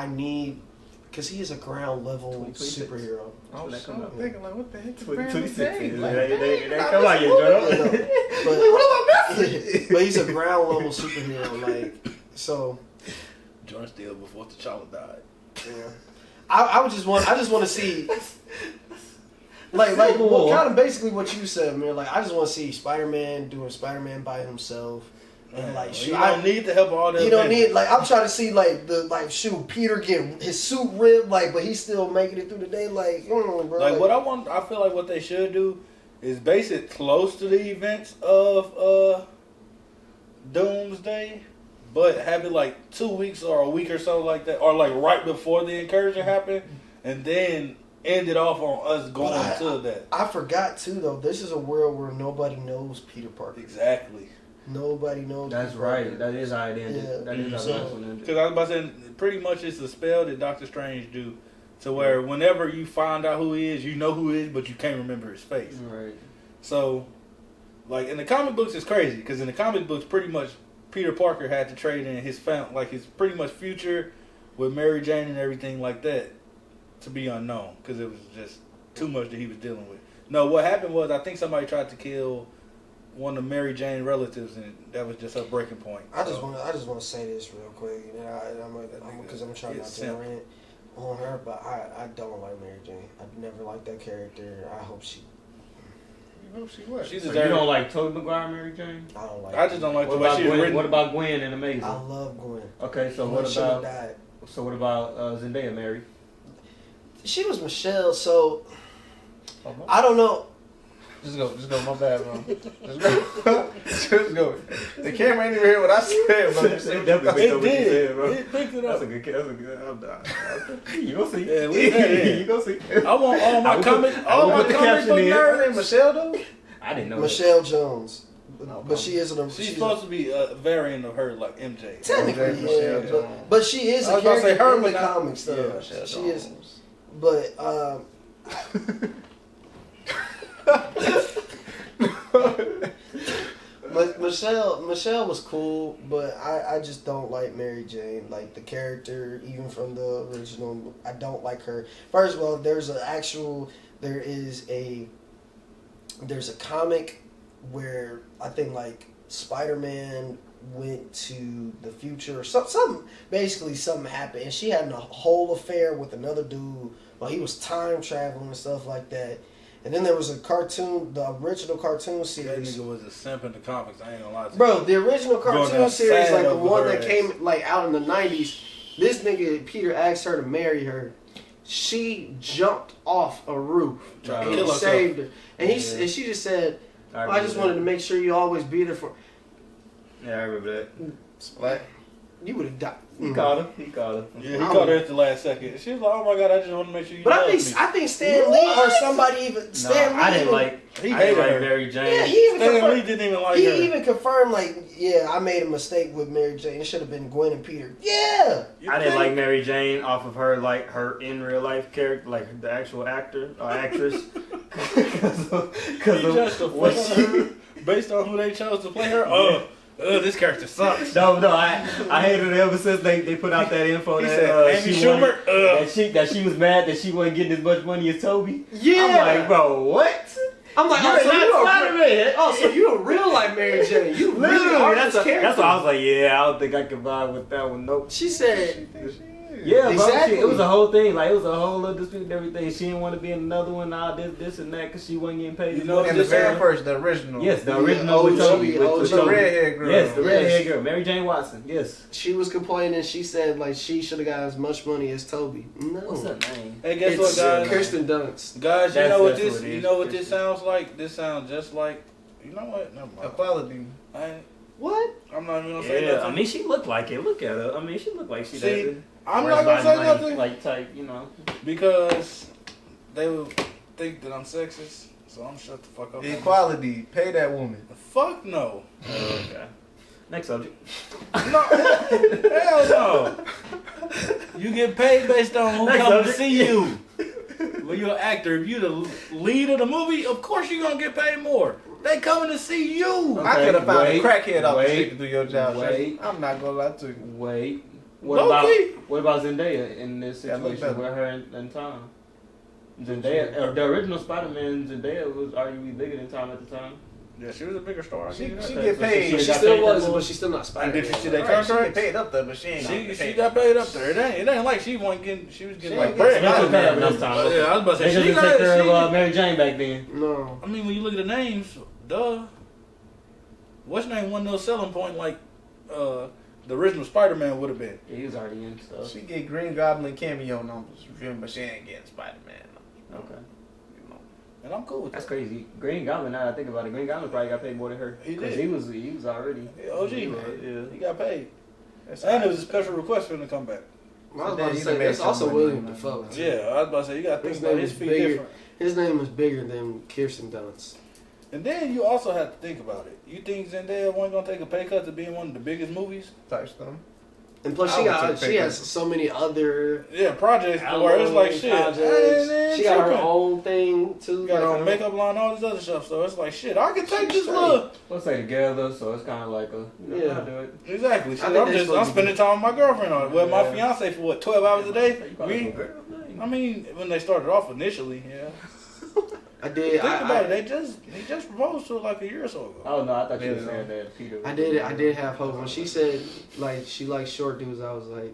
need, because he is a ground level 26. superhero. I was That come out. thinking like, what the heck? 26 Like, They come out, you Jordo. But he's a ground level superhero, like, so, Jordan Steele before T'Challa died. yeah. I just want to see, like kind of basically what you said, man. Like, I just want to see Spider-Man doing Spider-Man by himself. And like, You don't need the help of all that. You don't need, like, I'm trying to see, like, Peter get his suit ripped, like, but he's still making it through the day, like, bro. Like, what I feel like what they should do is base it close to the events of Doomsday, but have it like 2 weeks or a week or so like that, or like right before the incursion happened, and then end it off on us going to that. I forgot, too, though, this is a world where nobody knows Peter Parker. Exactly. Nobody knows That's Peter right. Parker. That is how it ended. Yeah. That is how So- that one ended. Because I was about to say, pretty much it's a spell that Doctor Strange do, to where whenever you find out who he is, you know who he is, but you can't remember his face. Right. So, like, in the comic books, it's crazy, because in the comic books, pretty much Peter Parker had to trade in his his pretty much future with Mary Jane and everything like that to be unknown, because it was just too much that he was dealing with. No, what happened was, I think somebody tried to kill one of Mary Jane's relatives, and that was just her breaking point. I just want to say this real quick, and because I'm trying not to rant on her, but I don't like Mary Jane. I never liked that character. I hope she. She's So a you don't like Tobey Maguire, Mary Jane? I don't like. I just don't like the What way about she's Gwen? written. What about Gwen and Amazing? I love Gwen. Okay, so Gwen what should've about died. Zendaya, Mary? She was Michelle, so I don't know. Just go. My bad, bro. Just go. The camera ain't even hear what I said, bro. It definitely It what you did. said, bro. It picked it That's up. a good. I'm done. You gonna see? Yeah, we had it. You gonna see? I want all my comic put the caption book in. Her nerds. name Michelle, though? I didn't know. Michelle Jones, Okay. but she isn't a. She's she's supposed to be a variant of her, like MJ. technically, Michelle yeah, Jones. but she is I a was about to say character her, in the but not- comics, though. yeah, Michelle She is, Jones. but Michelle was cool, but I just don't like Mary Jane, like the character, even from the original. I don't like her. First of all, there's a comic where I think like Spider-Man went to the future or something happened, and she had a whole affair with another dude while he was time traveling and stuff like that. And then there was a cartoon, the original cartoon That series. nigga was a simp in the comics. I ain't gonna lie to you. Bro, the original Going cartoon outside series, like the over one her that ass. came like out in the 90s, this nigga Peter asked her to marry her. She jumped off a roof Tried to and kill he herself. saved her. And and she just said, I just wanted to make sure you always be there for. Yeah, I remember that. Splat. You would have died. He called her. He called her. Yeah, he caught her at the last second. She was like, "Oh my god, I just want to make sure you." But love I me. think Stan Lee or somebody even Stan Lee. I didn't even- like. He I hated didn't like her. Mary Jane. Yeah, he even Stan Lee confirmed. didn't even like her. He even confirmed, like, yeah, I made a mistake with Mary Jane. It should have been Gwen and Peter. Yeah. You I didn't think? like Mary Jane off of her, like her in real life character, like the actual actor or actress. He judged the what fuck out of her based on who they chose to play her. This character sucks. No, I hated it ever since they put out that info He that said, Amy Schumer. that she was mad that she wasn't getting as much money as Toby. Yeah. I'm like, bro, what? I'm like, so you a real life Mary Jane. You really are this character. That's why I was like, yeah, I don't think I can vibe with that one. Nope. She said, yeah, exactly. Bro, it was a whole thing. Like, it was a whole little dispute and everything. She didn't want to be in another one, this and that, because she wasn't getting paid. You know, in the very first, the original. Yes, the original with Toby. With the redhead girl. Yes, the redhead girl. Mary Jane Watson, yes. She was complaining. She said, like, she should have got as much money as Toby. No. What's her name? Hey, guess It's what, guys? Kirsten Dunst. Guys, That's what what this? it is. You know what this sounds like? This sounds just like. You know what? Never mind. Equality. What? I'm not even gonna say Yeah, nothing. I mean, she looked like it. Look at her. I mean, she looked like she See, did. I'm not gonna say nothing Like type, you know. because they will think that I'm sexist. So I'm shut the fuck up. Equality. Pay that woman. Fuck no. Okay. Next subject. No. Hell no. You get paid based on who Next comes to subject. see you. When you're an actor, if you're the lead of the movie, of course you're gonna get paid more. They coming to see you. I could have found a crackhead off the wait, street to do your job. wait. I'm not gonna lie to you. Wait. Low-key. What about Zendaya in this Yeah, look situation better. with her and Tom? Zendaya, the original Spider-Man, Zendaya was arguably bigger than Tom at the time. Yeah, she was a bigger star. I She give you that. get paid. she She got still paid was, that but she's still not And Spider-Man. did you see that Right, she contract? get paid up there, but she ain't. She got paid up there. It ain't like she wasn't getting. She was getting She like ain't bread. They took her man, enough time. Yeah, I was about to They say she just take care got. of Mary Jane back then. No. I mean, when you look at the names, duh. What's name one no selling point like the original Spider-Man would have been. Yeah, he was already in stuff. She get Green Goblin cameo numbers, but she ain't getting Spider-Man numbers. Okay. You know. And I'm cool with That's that. crazy. Green Goblin, now that I think about it, Green Goblin probably got paid more than her. He 'Cause did. he was already. Yeah, OG, he man. was, yeah. He got paid. That's And it was a special request for him to come back. I was about to You say, done made that's some also money, William man. Dafoe. too. Yeah, I was about to say, you got to think His about name his is feet bigger. different. His name is bigger than Kirsten Dunst. And then you also have to think about it. You think Zendaya wasn't going to take a pay cut to be in one of the biggest movies? Type stuff. And plus, I she would got take she pay has cut. so many other Yeah, projects where it's like shit. projects. She got her tripping. own thing too. You got her like own makeup line, all this other stuff. So it's like shit. I can take this look. Let's say together, so it's kind of like a, Yeah. I'll do it. Exactly. Shit, I think they're I'm supposed to spending time with my girlfriend on it. Well, my Yeah. fiance for what, 12 hours a day? You call it a We, girl? I mean, when they started off initially, yeah. I did. Think about it. He just proposed to her like a year or so ago. Oh no, I thought you were Yeah. saying that Peter. I did have hope when she said like she likes short dudes. I was like,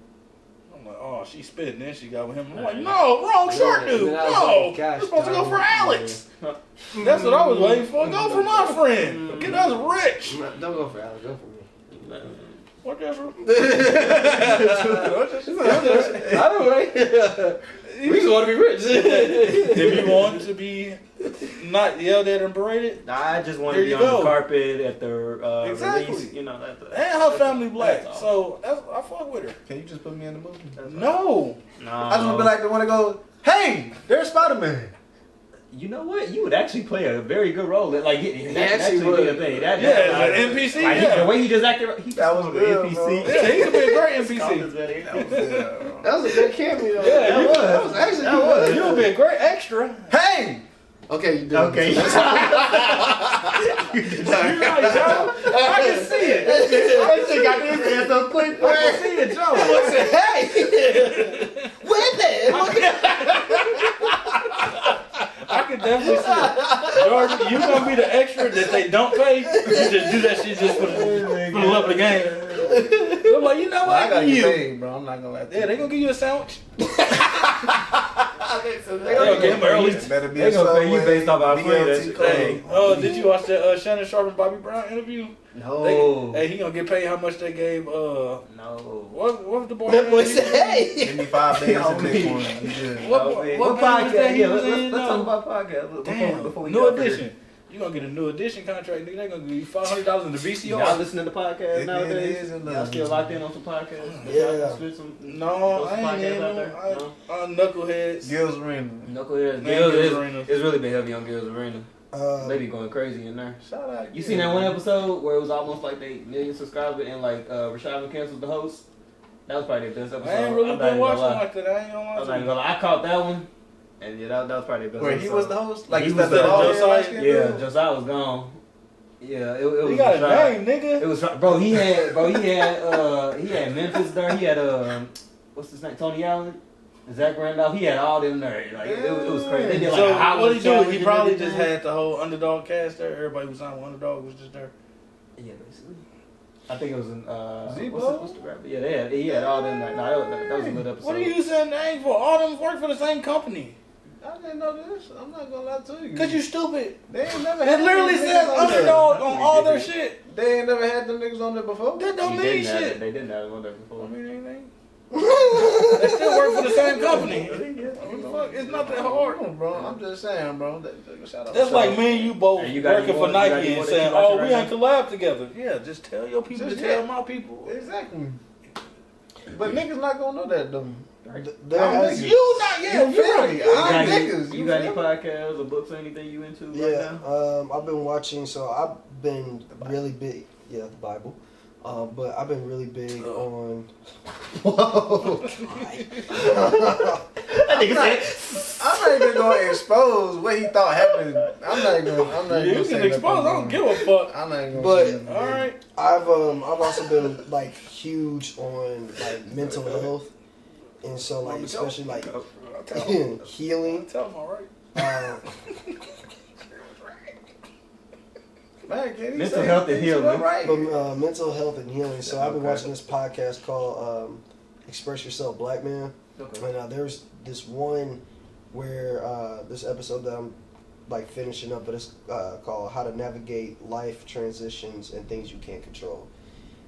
I'm like, oh, she spit, and then she got with him. I'm like, no, wrong short Yeah, dude. and then I was No, like, gosh, you're supposed to go for darn. Alex. That's what I was waiting for. Go for my friend. Get us rich. don't go for Alex, go for me. What that's I don't know. We just want to be rich. If you want to be not yelled at and berated, I just want There to be you on go. the carpet at the Exactly. release. You know that. and her family black, That's so all. I fuck with her. Can you just put me in the movie? No, No, I just want to be like the one to go, hey, there's Spider-Man. You know what? You would actually play a very good role. Like he actually would. be a thing. That, yeah, that, an NPC. like, Yeah, the way he just acted, he That was an good, bro. NPC. yeah, he could be a great NPC. That was it. That was a good cameo. Yeah, that was actually good. You would be a great extra. Hey! Okay, you did. Okay. You're right, Joe. I can see it. That shit got this ass so quick. I can see it, Joe. Hey, I can definitely see it. Jordan, you gonna be the extra that they don't pay. You just do that shit just for the love of the game. I'm like, you know I what? gotta You. get paid, bro. I'm not gonna lie to you. Yeah, they gonna give you a sandwich. so They gonna give him early. It better be They a gonna pay you Subway, based off our friend. BLT That's- Hey, code. did you watch that Shannon Sharp and Bobby Brown interview? No. Hey, he gonna get paid how much they gave. No. What was the boy? that boy said, "Hey." Give me 5 days in this one. You good. What podcast? band Yeah, was that he was in, let's talk about podcast. Damn, Before we new get off here. edition. You gonna get a new edition contract, nigga? They gonna give you $500 in the Y'all VCR. listening to podcasts It nowadays? is in Y'all the- still locked in on some podcasts? Yeah. Y'all spit some, No, those I ain't podcasts even. out there? No? Knuckleheads. Gil's Arena. Knuckleheads. Man, Gills Gills is, Arena. it's really been heavy on Gills Arena. They be going crazy in there. Shout out. You seen that one episode where it was almost like they million subscribers and like Rashad McCants was the host? That was probably their best episode. I ain't really I'm not been even watching gonna lie. like that. I ain't gonna I'm lie not to even you. gonna lie. I caught that one, and yeah, that was probably their best Where episode. he was the host? Like He he was was the the bald Josiah? head light-skinned Yeah, dude? Josiah was gone. Yeah, it was. He got a try. name, nigga. It was He had Memphis there. He had what's his name? Tony Allen, Zach Randolph. He had all them there. Like it was crazy. They did like So a Howard what he do? challenge He and probably everything. just had the whole underdog cast there. Everybody was on underdog was just there. Yeah, basically. I think it was an Zebo? what's the rapper? Yeah, he had all them. That was a good episode. What are you saying names for? All them work for the same company. I didn't know this. I'm not gonna lie to you. Cause you stupid. They ain't never It had literally them says niggas on there. underdog on all their shit. They ain't never had them niggas on there before. That don't He mean didn't have shit. it. They didn't have it on there I before. mean anything. They still work for the same company. What the fuck? It's not that hard. bro. I'm just saying, bro. Shout out. That's like me and you both Hey, you got working any for more- you got Nike any and more that saying, you watching "Oh, we right ain't collab together." Yeah, just tell your people Just to tell yeah. my people. Exactly. But niggas not gonna know that though. There I'm has- niggas. You not yet. You feel me? You I'm got any, niggas. you got any podcasts or books or anything you into right Yeah, now? I've been watching. So I've been really big. Yeah, the Bible. But I've been really big on. Whoa! I'm not even gonna expose what he thought happened. I'm not even You gonna can say expose. I nothing. don't give a fuck. I'm not even gonna But- say nothing. All right. I've also been like huge on like mental health, and so like especially like healing. Tell him all right. Man, can he Mental say health and things healing. right? But mental health and healing. So I've been Okay. watching this podcast called "Express Yourself, Black Man." Okay. And there's this one where this episode that I'm like finishing up, but it's called "How to Navigate Life Transitions and Things You Can't Control."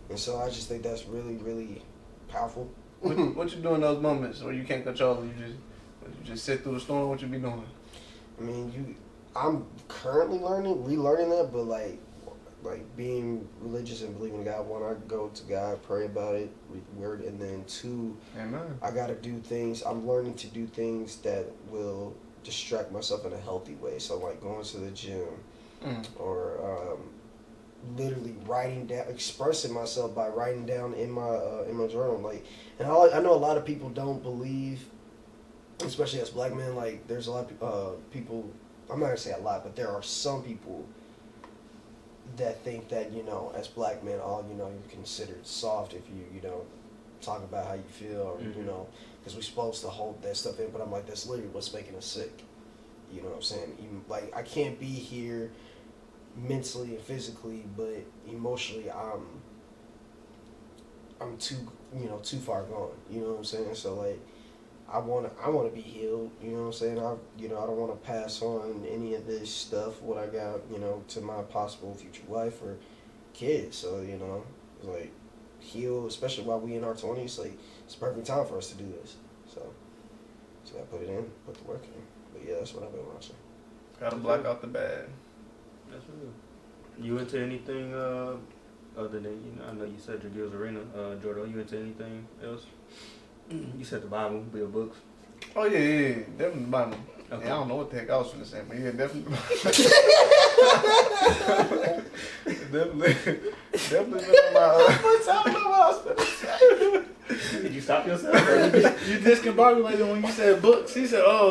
And so I just think that's really, really powerful. What you do in those moments where you can't control it? You just sit through the storm. What you be doing? I mean, I'm currently relearning that, but like being religious and believing in God. One, I go to God, pray about it, read the word, and then two, Amen. I gotta do things. I'm learning to do things that will distract myself in a healthy way. So like going to the gym, or literally writing down, expressing myself by writing down in my journal. Like, and I know a lot of people don't believe, especially as black men. Like, there's a lot of people. I'm not gonna say a lot, but there are some people that think that, you know, as black men, you're considered soft if you talk about how you feel, or you know, because we're supposed to hold that stuff in. But I'm like, that's literally what's making us sick. You know what I'm saying? Even, like, I can't be here mentally and physically, but emotionally, I'm too far gone. You know what I'm saying? So like, I want to be healed. You know what I'm saying? I don't want to pass on any of this stuff, what I got, to my possible future wife or kids. So, it's like, heal, especially while we in our 20s. Like, it's a perfect time for us to do this. So I put it in, put the work in. But yeah, that's what I've been watching. Gotta block out the bad. That's real. You into anything other than, I know you said your Gills Arena, Jordo, you into anything else? You said the Bible, your books. Oh yeah, definitely the Bible. Okay. Yeah, I don't know what the heck I was gonna say, but yeah, definitely. definitely been my. I don't know what I was gonna say. Did you stop yourself? You discombobulated when you said books. He said, "Oh,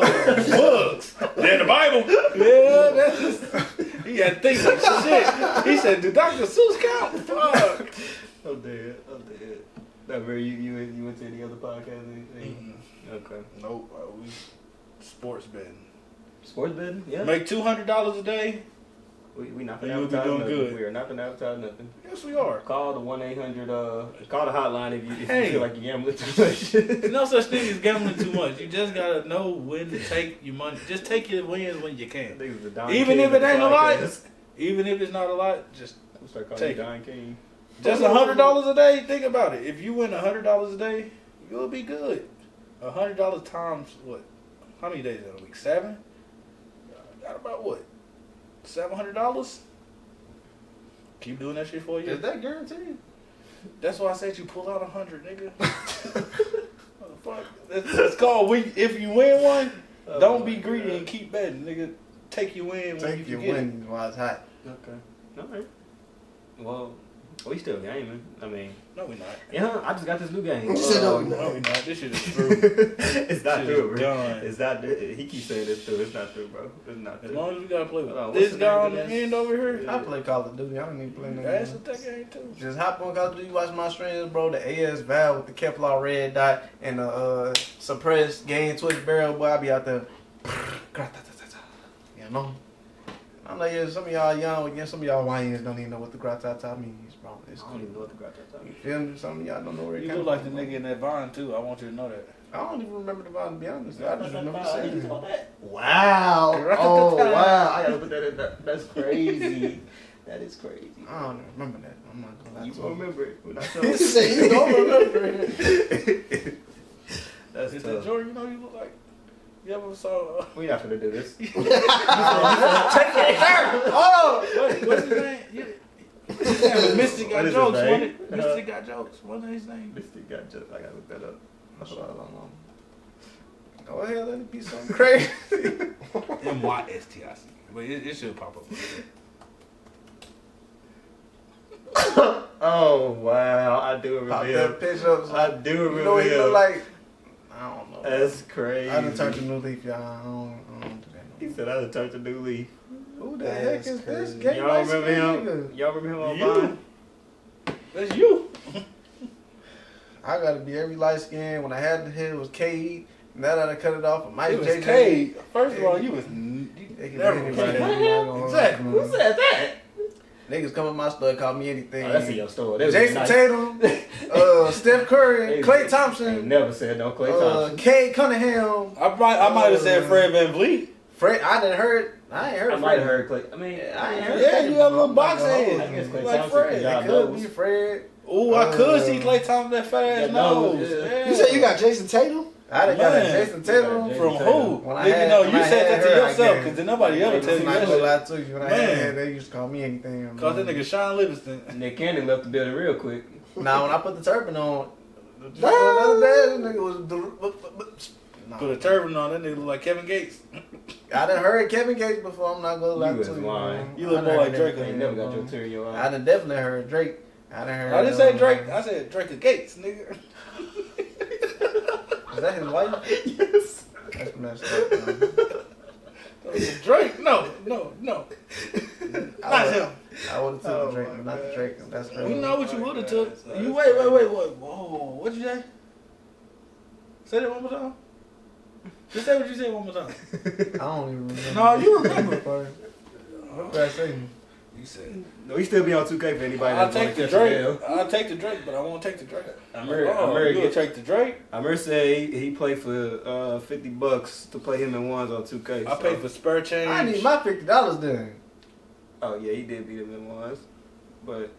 books." Then the Bible. Yeah, that's. He had to think like shit. He said, "Do Dr. Seuss count?" Fuck. I'm dead. That where you went to any other podcast or anything? Okay. Nope. We sports betting. Sports betting? Yeah. Make $200 a day. We not You gonna would be advertise doing nothing. good. We are not gonna advertise nothing. Yes, we are. Call the 1-800. Call the hotline if you Hey. feel like you're gambling too much. There's no such thing as gambling too much. You just gotta know when to take your money. Just take your wins when you can. Even if it ain't a lot, even if it's not a lot, just I'm start calling take you it. Don King. Just $100 a day. Think about it. If you win $100 a day, you'll be good. $100 times what? How many days in a week? 7. Got about what? $700. Keep doing that shit for you. Is that guaranteed? That's why I said you pull out 100, nigga. Fuck. It's called if you win one, don't be greedy and keep betting, nigga. Take your win when Take you your get wins while it's hot. Okay. All right. Well, We still gaming. I mean, No, we not. yeah, I just got this new game. You said no, we No, not. we not. This shit is true. It's not Shit true, is bro. done. It's not. He keeps saying it's true. It's not true, bro. It's not As true. long as we gotta play with What's this the guy name on of the this? end over here. I play Call of Duty. I don't even play no That's games. what that game too. Just hop on Call of Duty, watch my streams, bro. The AS Val with the Kevlar red dot and the suppressed game twitch barrel, boy. I be out there. You know? I'm like, yeah, some of y'all young, again, some of y'all YNs don't even know what the gratata means, bro. It's I don't cool. even know what the graphic You means. feel me? Some of y'all don't know where it You came look like the from, nigga in that Vine too. I want you to know that. I don't even remember the vibe, to be honest. I just remember saying it. Wow. Oh wow. I gotta put that in there. That's crazy. That is crazy. I don't remember that. I'm not gonna lie You to won't remember it when I tell You you. say you don't remember it. That's Is that tough. Jordan? You know you look like. You ever saw? We're not gonna do this. Take that. Oh, what's his name? Mystic What got is his jokes. name? Mystic got jokes. What's his name? Mystic got just. I gotta look that up. That's all I know. Oh, hell, let it be something crazy. MYSTIC. But it should pop up. Oh wow, I do Pop remember that him. picture up. I do You remember know what he look him. like? I don't know. That's crazy. I done turned a new leaf, y'all. I don't do that no He more. said I done turned a new leaf. Who the That's heck is this crazy. gay Y'all light remember skinned him? nigga? Y'all remember him on You. Vine? That's you. I gotta be every light skin. When I had the hair, it was K. Now that I cut it off, Mike It was JJ. K. First of all, you was They can never be was anybody. K. I'm not gonna lie. Exactly. Who said that? Niggas come in my store, call me anything. Oh, that's in your store. That was Jason nice. Tatum, Steph Curry, Klay Ain't Thompson, never said no Klay Thompson. Kay Cunningham, I might have said Fred VanVleet. Fred. I ain't heard I might have heard Klay. I mean, I ain't heard. Yeah, Fred. you have a little box I'm not gonna head. hold I guess you. Klay Like Thompson. Fred. Y'all It could knows. be Fred. Ooh, I could see Klay Thompson that fat ass That nose, nose. yeah. Yeah. You say you got Jason Tatum? I done got a Man. Jason Tatum. Yeah, From Jason who? Tatum. When I Nigga, had- no, when you I said had that to her, I yourself guess. because then nobody ever tell I'm you not that gonna shit. lie to you. When I Man. had her, they used to call me anything. Cause that nigga Sean Livingston. Nick Cannon left the building real quick. Nah, when I put the turban on, the other day, this nigga was. Nah. Put a turban on, that nigga look like Kevin Gates. I done heard Kevin Gates before. I'm not gonna lie You to was you. lying. man. You look I more done like heard Drake. You everything, never got your bro. tear in your I eye. done definitely heard Drake. I done heard. I didn't say Drake. I said Drake of Gates, nigga. Is that his wife? Yes. That's messed up. Man. Drake? No. Not him. I would have took Oh the Drake, my but not the God. Drake. That's We know what you would have took. That's You crazy. wait. Whoa, what'd you say? Say that one more time. Just say what you said one more time. I don't even remember. No, you remember. What did I say? You said. No, he still be on 2K for anybody I'll that's take the Drake. I'll take the Drake, but I won't take the Drake. You'll take the Drake. Amir said he played for $50 to play him in ones on 2K. I paid for spare change. I need my $50 then. Oh yeah, he did beat him in ones, but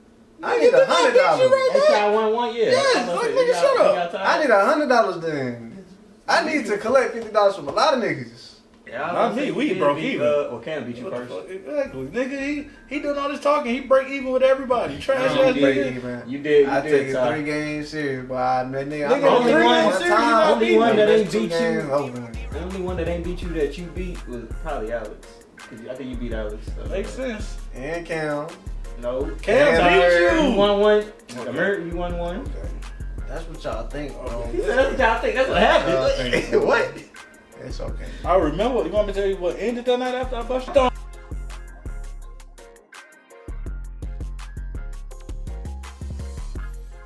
I need $100. that's how I won one. Yeah, Yes, like, nigga, shut up. I need $100 then. I need to collect $50 from a lot of niggas. Yeah, Not me, we broke even. Or Cam beat you What the first. fuck? Exactly. Nigga, he doing all this talking. He break even with everybody. Trash I ass don't break nigga. even. You did. I You take did. it Ty. 3 games serious, but I nigga, Nigga, I'm only three one games serious, time. you not Only one that ain't Two beat games you. over. The only one that ain't beat you that you beat was probably Alex. 'Cause I think you beat Alex. So. Makes sense. And Cam. No. Cam Yeah, beat You you. won one. Okay. Amir, you won one. That's what y'all think, bro. He said, that's what y'all think. That's what happened. Y'all think. What? It's okay. I remember. You want me to tell you what ended that night after I busted on?